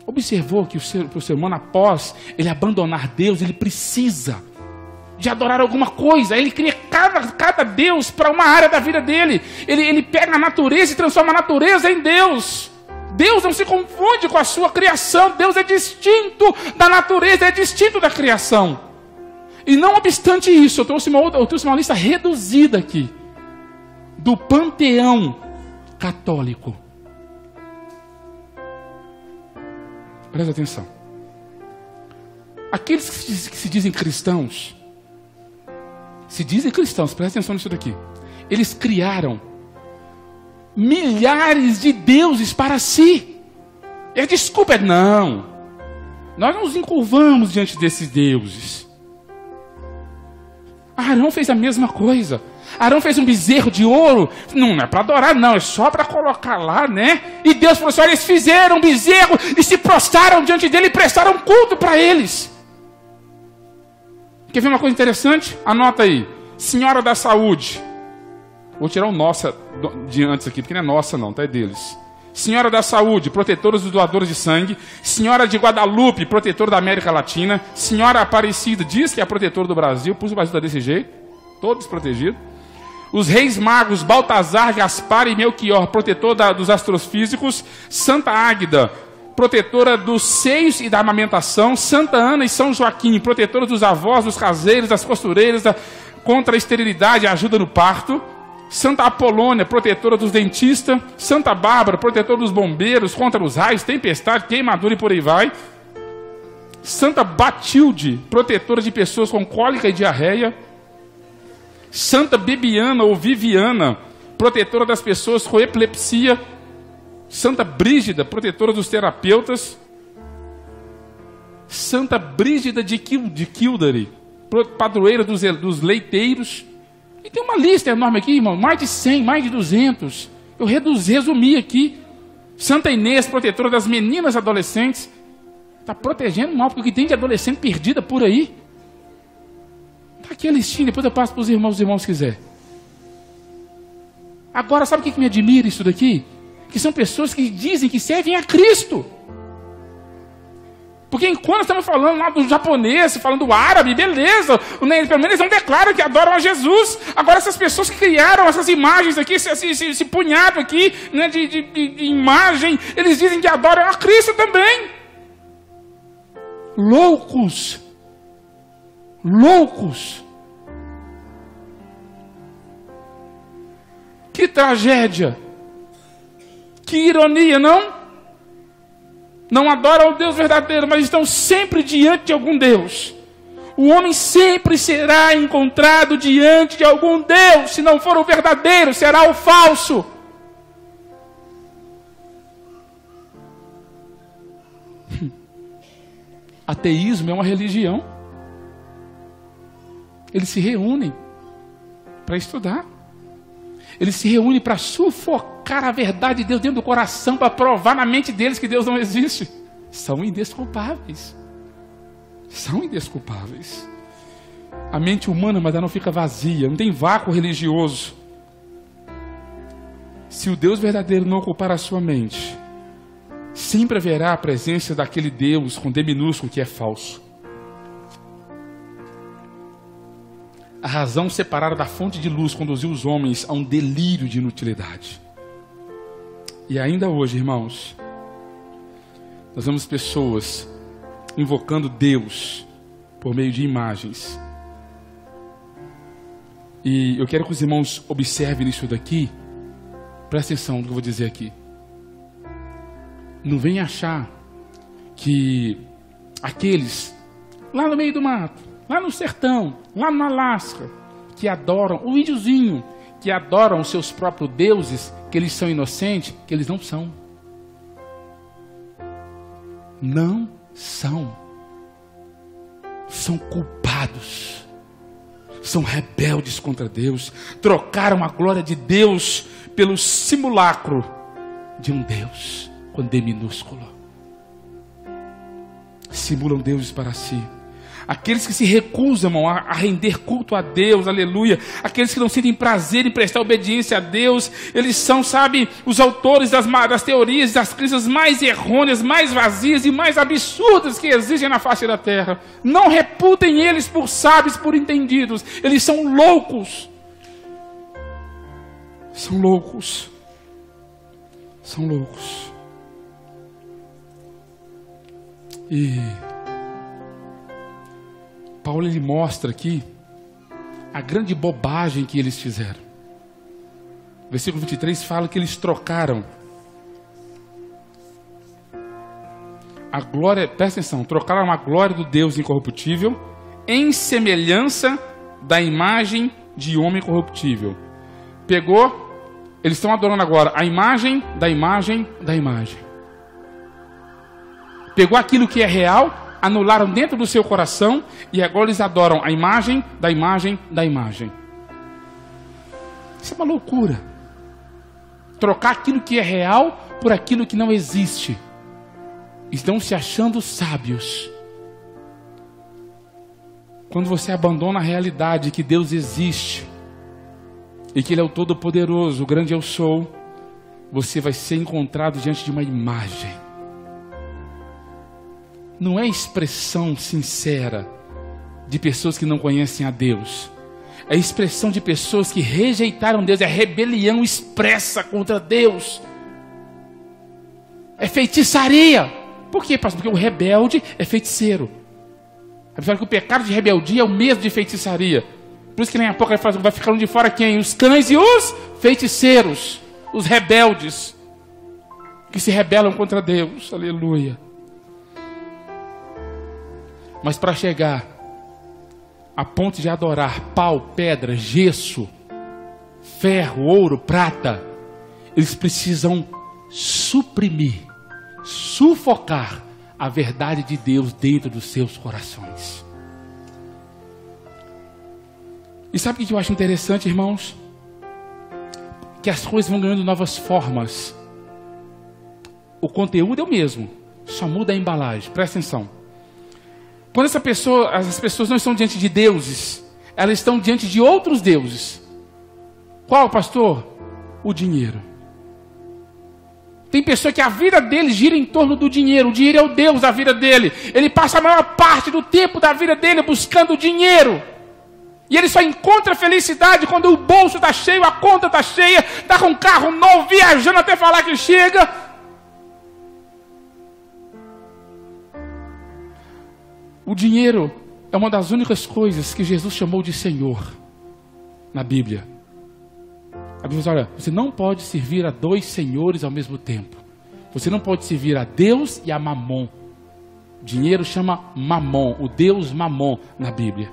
Observou que o ser humano, após ele abandonar Deus, ele precisa de adorar alguma coisa. Ele cria cada Deus para uma área da vida dele. Ele pega a natureza e transforma a natureza em Deus. Deus não se confunde com a sua criação. Deus é distinto da natureza, é distinto da criação. E não obstante isso, eu trouxe uma lista reduzida aqui do panteão católico. Presta atenção. Aqueles que se dizem cristãos, presta atenção nisso daqui. Eles criaram milhares de deuses para si. E a desculpa é, não, nós nos encurvamos diante desses deuses. Arão fez a mesma coisa. Arão fez um bezerro de ouro. Não é para adorar, não, é só para colocar lá, né? E Deus falou assim, olha, eles fizeram um bezerro e se prostraram diante dele e prestaram culto para eles. Quer ver uma coisa interessante? Anota aí. Senhora da Saúde. Vou tirar o nossa de antes aqui, porque não é nossa não, tá? É deles. Senhora da Saúde, protetora dos doadores de sangue. Senhora de Guadalupe, protetora da América Latina. Senhora Aparecida, diz que é a protetora do Brasil. Pus o Brasil desse jeito, todos protegidos. Os reis magos, Baltazar, Gaspar e Melchior, protetor dos astrofísicos. Santa Águida, protetora dos seios e da amamentação. Santa Ana e São Joaquim, protetora dos avós, dos caseiros, das costureiras, contra a esterilidade e ajuda no parto. Santa Apolônia, protetora dos dentistas. Santa Bárbara, protetora dos bombeiros, contra os raios, tempestade, queimadura e por aí vai. Santa Batilde, protetora de pessoas com cólica e diarreia. Santa Bibiana ou Viviana, protetora das pessoas com epilepsia. Santa Brígida, protetora dos terapeutas. Santa Brígida de Kildare, padroeira dos leiteiros. E tem uma lista enorme aqui, irmão, mais de 100, mais de 200. Eu resumi aqui. Santa Inês, protetora das meninas adolescentes. Está protegendo mal, porque o que tem de adolescente perdida por aí. Está aqui a listinha, depois eu passo para os irmãos quiser. Agora, sabe o que me admira isso daqui? Que são pessoas que dizem que servem a Cristo. Porque enquanto estamos falando lá do japonês, falando do árabe, beleza, pelo menos eles não declaram que adoram a Jesus. Agora essas pessoas que criaram essas imagens aqui, esse punhado aqui, né, de imagem, eles dizem que adoram a Cristo também. Loucos. Loucos. Que tragédia. Que ironia, não? Não adoram o Deus verdadeiro, mas estão sempre diante de algum Deus. O homem sempre será encontrado diante de algum Deus. Se não for o verdadeiro, será o falso. Ateísmo é uma religião. Eles se reúnem para estudar. Eles se reúnem para sufocar a verdade de Deus dentro do coração, para provar na mente deles que Deus não existe. São indesculpáveis. São indesculpáveis. A mente humana, mas ela não fica vazia, não tem vácuo religioso. Se o Deus verdadeiro não ocupar a sua mente, sempre haverá a presença daquele Deus com D minúsculo que é falso. A razão separada da fonte de luz conduziu os homens a um delírio de inutilidade. E ainda hoje, irmãos, nós vemos pessoas invocando Deus por meio de imagens. E eu quero que os irmãos observem isso daqui. Presta atenção no que eu vou dizer aqui. Não venha achar que aqueles lá no meio do mato, lá no sertão, lá no Alasca, que adoram, o índiozinho, que adoram os seus próprios deuses, que eles são inocentes, que eles não são. Não são. São culpados. São rebeldes contra Deus. Trocaram a glória de Deus pelo simulacro de um Deus com D minúsculo. Simulam deuses para si. Aqueles que se recusam a render culto a Deus, aleluia. Aqueles que não sentem prazer em prestar obediência a Deus. Eles são, sabe, os autores das teorias, das crenças mais errôneas, mais vazias e mais absurdas que existem na face da terra. Não reputem eles por sábios, por entendidos. Eles são loucos. São loucos. São loucos. E Paulo, ele mostra aqui a grande bobagem que eles fizeram. Versículo 23 fala que eles trocaram a glória, presta atenção, trocaram a glória do Deus incorruptível em semelhança da imagem de homem corruptível. Pegou, eles estão adorando agora a imagem da imagem da imagem. Pegou aquilo que é real, anularam dentro do seu coração e agora eles adoram a imagem da imagem da imagem. Isso é uma loucura. Trocar aquilo que é real por aquilo que não existe. Estão se achando sábios. Quando você abandona a realidade que Deus existe e que Ele é o Todo-Poderoso, o grande eu sou, você vai ser encontrado diante de uma imagem. Não é expressão sincera de pessoas que não conhecem a Deus. É expressão de pessoas que rejeitaram Deus. É rebelião expressa contra Deus. É feitiçaria. Por quê, pastor? Porque o rebelde é feiticeiro. A pessoa que o pecado de rebeldia é o mesmo de feitiçaria. Por isso que nem a pouco vai ficar de fora quem? Os cães e os feiticeiros. Os rebeldes. Que se rebelam contra Deus. Aleluia. Mas para chegar a ponto de adorar pau, pedra, gesso, ferro, ouro, prata, eles precisam suprimir, sufocar a verdade de Deus dentro dos seus corações. E sabe o que eu acho interessante, irmãos? Que as coisas vão ganhando novas formas. O conteúdo é o mesmo, só muda a embalagem. Presta atenção. Quando as pessoas não estão diante de deuses, elas estão diante de outros deuses. Qual, pastor? O dinheiro. Tem pessoa que a vida dele gira em torno do dinheiro. O dinheiro é o Deus da vida dele. Ele passa a maior parte do tempo da vida dele buscando dinheiro. E ele só encontra felicidade quando o bolso está cheio, a conta está cheia, está com um carro novo, viajando até falar que chega. O dinheiro é uma das únicas coisas que Jesus chamou de Senhor na Bíblia. A Bíblia diz, olha, você não pode servir a dois senhores ao mesmo tempo. Você não pode servir a Deus e a Mamon. O dinheiro chama Mamon, o Deus Mamon na Bíblia.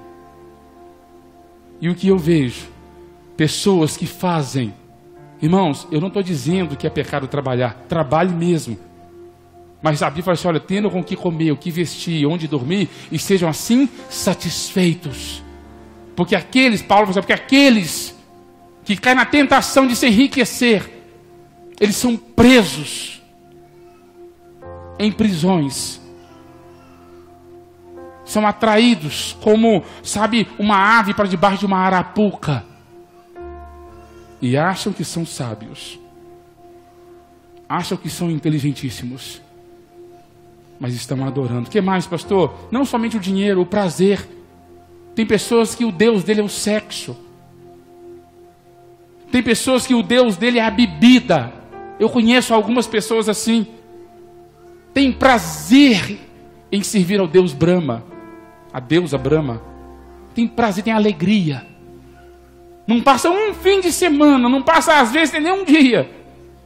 E o que eu vejo? Pessoas que fazem. Irmãos, eu não estou dizendo que é pecado trabalhar. Trabalhe mesmo. Mas a Bíblia fala assim, olha, tendo com o que comer, o que vestir, onde dormir, e sejam assim satisfeitos. Porque aqueles, Paulo fala, porque aqueles que caem na tentação de se enriquecer, eles são presos em prisões. São atraídos como, sabe, uma ave para debaixo de uma arapuca. E acham que são sábios. Acham que são inteligentíssimos. Mas estão adorando. O que mais, pastor? Não somente o dinheiro, o prazer. Tem pessoas que o Deus dele é o sexo. Tem pessoas que o Deus dele é a bebida. Eu conheço algumas pessoas assim. Tem prazer em servir ao Deus Brahma. A deusa Brahma. Tem prazer, tem alegria. Não passa um fim de semana, não passa às vezes nem um dia.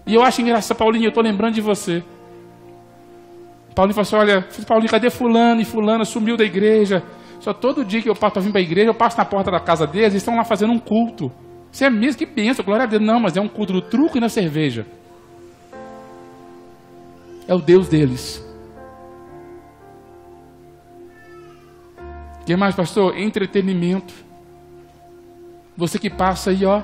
E eu acho engraçado, Paulinho, eu estou lembrando de você. Paulinho falou assim, olha, Paulinho, cadê fulano e fulana? Sumiu da igreja. Só todo dia que eu passo para vir para a igreja, eu passo na porta da casa deles, eles estão lá fazendo um culto. Você é mesmo que pensa, glória a Deus. Não, mas é um culto do truco e na cerveja. É o Deus deles. O que mais, pastor? Entretenimento. Você que passa aí, ó,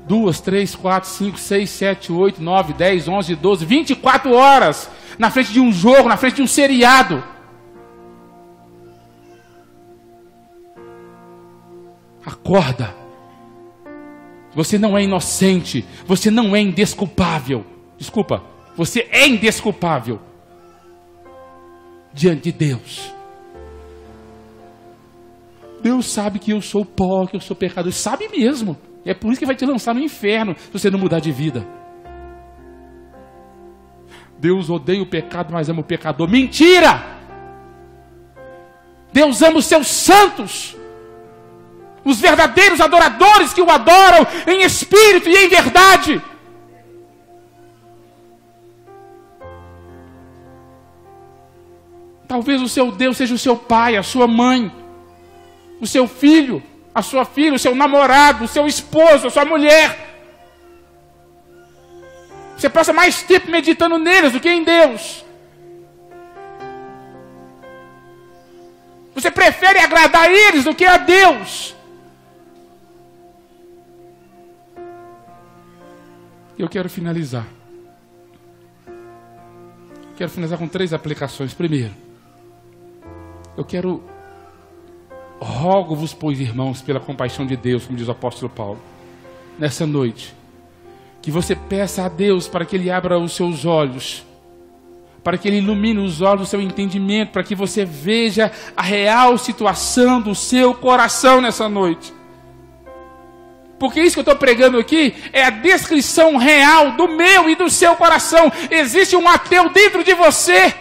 2, 3, 4, 5, 6, 7, 8, 9, 10, 11, 12, 24 horas na frente de um jogo, na frente de um seriado. Acorda. Você não é inocente. Você não é indesculpável. Desculpa, você é indesculpável diante de Deus. Deus sabe que eu sou pó, que eu sou pecador. Sabe mesmo. É por isso que vai te lançar no inferno se você não mudar de vida. Deus odeia o pecado, mas ama o pecador. Mentira! Deus ama os seus santos. Os verdadeiros adoradores que o adoram em espírito e em verdade. Talvez o seu Deus seja o seu pai, a sua mãe, o seu filho, a sua filha, o seu namorado, o seu esposo, a sua mulher. Você passa mais tempo meditando neles do que em Deus. Você prefere agradar eles do que a Deus. Eu quero finalizar. Quero finalizar com 3 aplicações. Primeiro, rogo-vos, pois, irmãos, pela compaixão de Deus, como diz o apóstolo Paulo, nessa noite, que você peça a Deus para que Ele abra os seus olhos, para que Ele ilumine os olhos do seu entendimento, para que você veja a real situação do seu coração nessa noite. Porque isso que eu estou pregando aqui é a descrição real do meu e do seu coração. Existe um ateu dentro de você.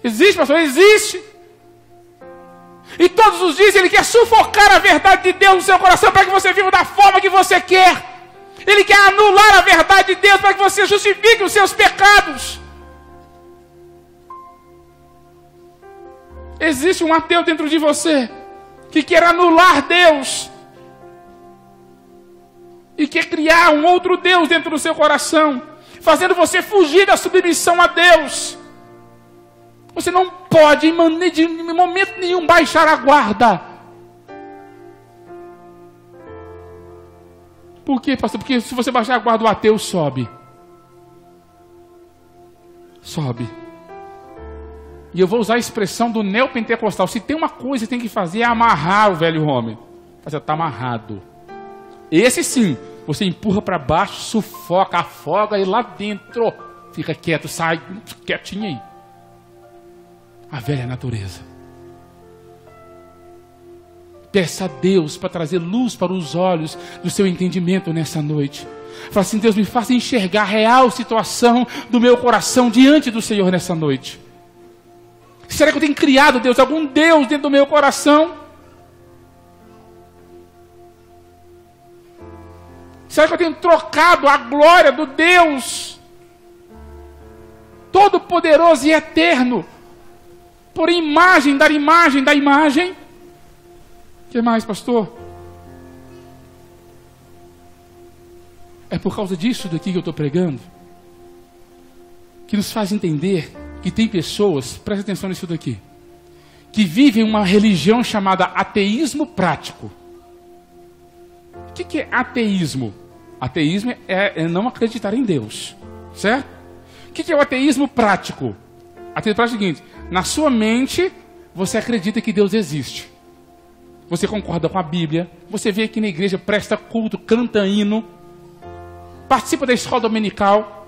Existe, pastor? Existe. E todos os dias ele quer sufocar a verdade de Deus no seu coração para que você viva da forma que você quer. Ele quer anular a verdade de Deus para que você justifique os seus pecados. Existe um ateu dentro de você que quer anular Deus e quer criar um outro Deus dentro do seu coração, fazendo você fugir da submissão a Deus. Você não pode, em momento nenhum, baixar a guarda. Por quê, pastor? Porque se você baixar a guarda, o ateu sobe. Sobe. E eu vou usar a expressão do neopentecostal. Se tem uma coisa que tem que fazer é amarrar o velho homem. Mas está amarrado. Esse sim, você empurra para baixo, sufoca, afoga ele lá dentro. fica quieto, sai quietinho aí. A velha natureza. Peça a Deus para trazer luz para os olhos do seu entendimento nessa noite. Fala assim: Deus, me faça enxergar a real situação do meu coração diante do Senhor nessa noite. Será que eu tenho criado, Deus, algum Deus dentro do meu coração? Será que eu tenho trocado a glória do Deus Todo-Poderoso e Eterno por imagem da imagem? O que mais, pastor? É por causa disso daqui que eu estou pregando, que nos faz entender que tem pessoas, presta atenção nisso daqui, que vivem uma religião chamada ateísmo prático. O que é ateísmo? Ateísmo é não acreditar em Deus, certo? O que é o ateísmo prático? Ateísmo prático é o seguinte: na sua mente você acredita que Deus existe, você concorda com a Bíblia, você vem aqui na igreja, presta culto, canta hino, participa da escola dominical,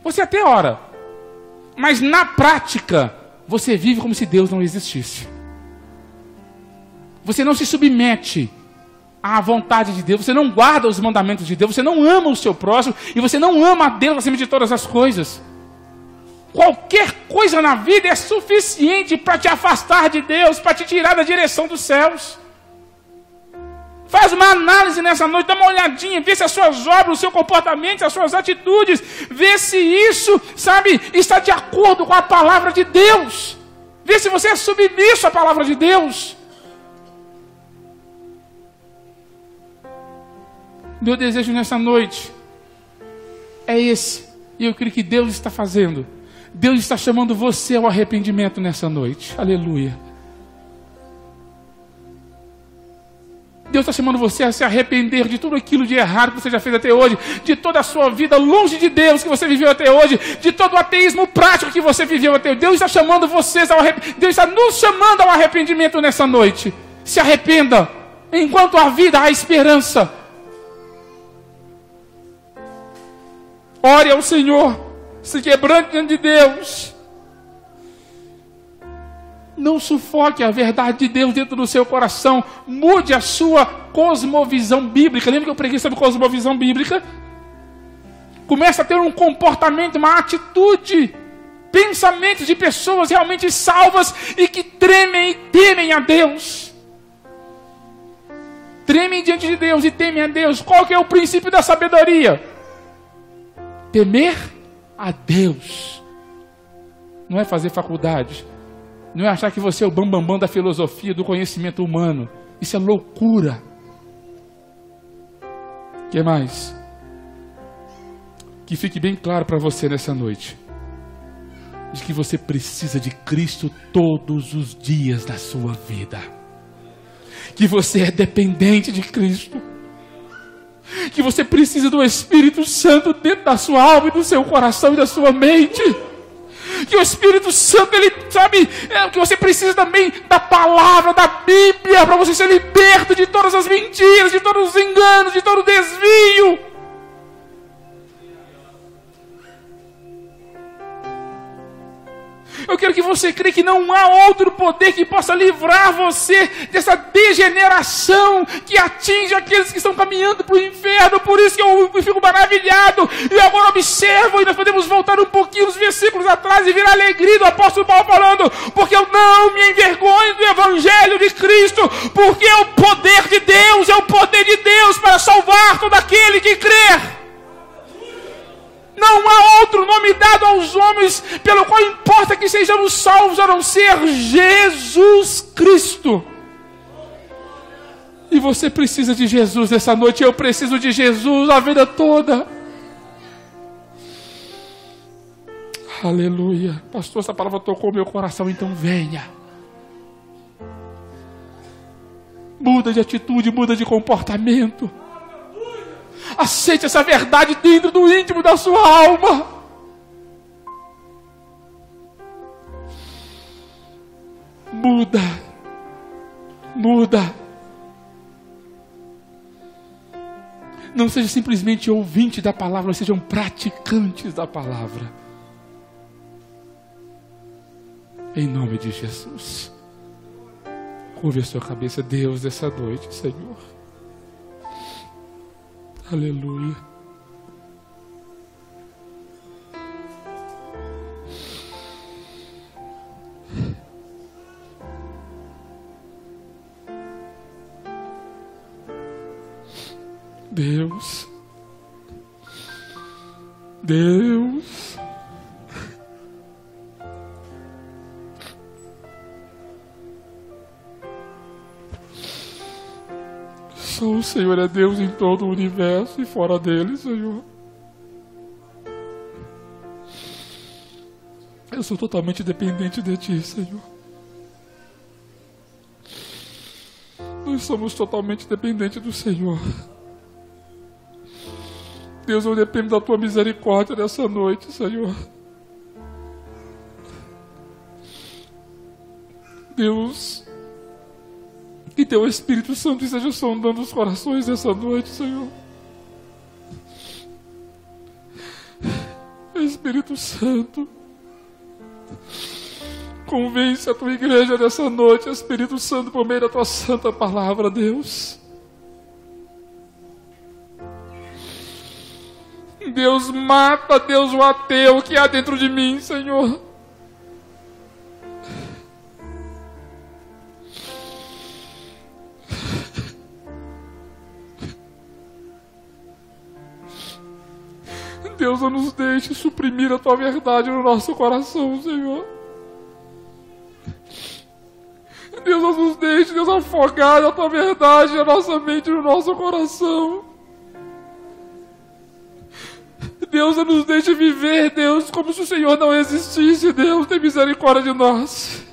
você até ora, mas na prática você vive como se Deus não existisse. Você não se submete à vontade de Deus, você não guarda os mandamentos de Deus, você não ama o seu próximo e você não ama a Deus acima de todas as coisas. Qualquer coisa na vida é suficiente para te afastar de Deus, para te tirar da direção dos céus. Faz uma análise nessa noite, dá uma olhadinha, vê se as suas obras, o seu comportamento, as suas atitudes, vê se isso, sabe, está de acordo com a palavra de Deus. Vê se você é submisso à palavra de Deus. Meu desejo nessa noite é esse, e eu creio que Deus está fazendo. Deus está chamando você ao arrependimento nessa noite. Aleluia. Deus está chamando você a se arrepender de tudo aquilo de errado que você já fez até hoje, de toda a sua vida longe de Deus que você viveu até hoje, de todo o ateísmo prático que você viveu até hoje. Deus está chamando vocês ao arrependimento. Deus está nos chamando ao arrependimento nessa noite. Se arrependa. Enquanto há vida, há esperança. Ore ao Senhor, se quebrante diante de Deus. Não sufoque a verdade de Deus dentro do seu coração. Mude a sua cosmovisão bíblica. Lembra que eu preguei sobre cosmovisão bíblica? Comece a ter um comportamento, uma atitude, pensamentos de pessoas realmente salvas e que tremem e temem a Deus. Tremem diante de Deus e temem a Deus. Qual que é o princípio da sabedoria? Temer a Deus. Não é fazer faculdade. Não é achar que você é o bambambam da filosofia, do conhecimento humano. Isso é loucura. O que mais? Que fique bem claro para você nessa noite, de que você precisa de Cristo todos os dias da sua vida. Que você é dependente de Cristo. Que você precisa do Espírito Santo dentro da sua alma e do seu coração e da sua mente. Que o Espírito Santo, ele sabe, que você precisa também da palavra, da Bíblia, para você ser liberto de todas as mentiras, de todos os enganos, de todo o desvio. Eu quero que você creia que não há outro poder que possa livrar você dessa degeneração que atinge aqueles que estão caminhando para o inferno. Por isso que eu fico maravilhado. E agora observo, e nós podemos voltar um pouquinho nos versículos atrás e ver a alegria do apóstolo Paulo falando: porque eu não me envergonho do Evangelho de Cristo, porque é o poder de Deus, é o poder de Deus para salvar todo aquele que crer. Não há outro nome dado aos homens pelo qual importa que sejamos salvos a não ser Jesus Cristo. E você precisa de Jesus nessa noite. Eu preciso de Jesus a vida toda. Aleluia. Pastor, essa palavra tocou meu coração, então venha. Muda de atitude, muda de comportamento. Aceite essa verdade dentro do íntimo da sua alma. Muda. Muda. não sejam simplesmente ouvintes da palavra, mas sejam praticantes da palavra. Em nome de Jesus. Curve a sua cabeça, Deus, dessa noite, Senhor. Aleluia. Deus, Deus, só o Senhor é Deus em todo o universo e fora dele, Senhor. Eu sou totalmente dependente de Ti, Senhor. Nós somos totalmente dependentes do Senhor. Deus, eu dependo da Tua misericórdia nessa noite, Senhor. Deus, que Teu Espírito Santo esteja sondando os corações nessa noite, Senhor. Espírito Santo, convence a Tua igreja nessa noite, Espírito Santo, por meio da Tua santa palavra, Deus. Deus, mata, Deus, o ateu que há dentro de mim, Senhor. Deus, não nos deixe suprimir a Tua verdade no nosso coração, Senhor. Deus, não nos deixe, Deus, afogar a Tua verdade na nossa mente e no nosso coração. Deus, não nos deixe viver, Deus, como se o Senhor não existisse. Deus, tem misericórdia de nós.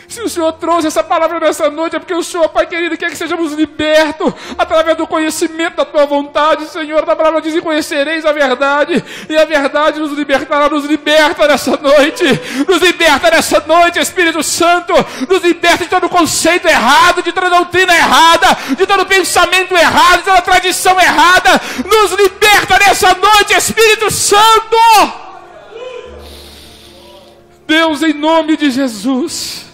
Se o Senhor trouxe essa palavra nessa noite, é porque o Senhor, Pai querido, quer que sejamos libertos através do conhecimento da Tua vontade, Senhor. A palavra diz: e conhecereis a verdade, e a verdade nos libertará. Nos liberta nessa noite, nos liberta nessa noite, Espírito Santo, nos liberta de todo conceito errado, de toda doutrina errada, de todo pensamento errado, de toda tradição errada. Nos liberta nessa noite, Espírito Santo. Deus, em nome de Jesus.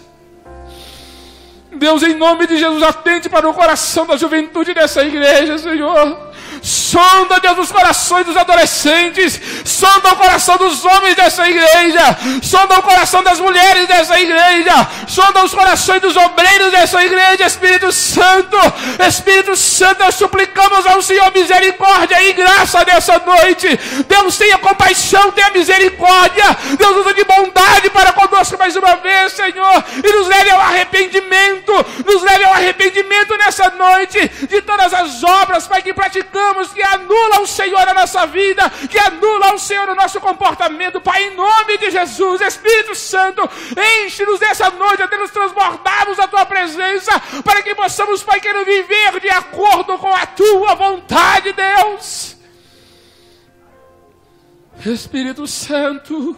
Deus, em nome de Jesus, atente para o coração da juventude dessa igreja, Senhor. Sonda, Deus, os corações dos adolescentes. Sonda o coração dos homens dessa igreja. Sonda o coração das mulheres dessa igreja. Sonda os corações dos obreiros dessa igreja, Espírito Santo. Espírito Santo, nós suplicamos ao Senhor misericórdia e graça nessa noite. Deus, tenha compaixão, tenha misericórdia. Deus, usa de bondade para conosco mais uma vez, Senhor. E nos leve ao arrependimento. Nos leve ao arrependimento nessa noite de todas as obras, Pai, que praticamos, que anulam o Senhor na nossa vida, que anulam o Senhor no nosso comportamento, Pai, em nome de Jesus. Espírito Santo, enche-nos nessa noite até nos transbordarmos a Tua presença, para que possamos, Pai, querer viver de acordo com a Tua vontade, Deus. Espírito Santo,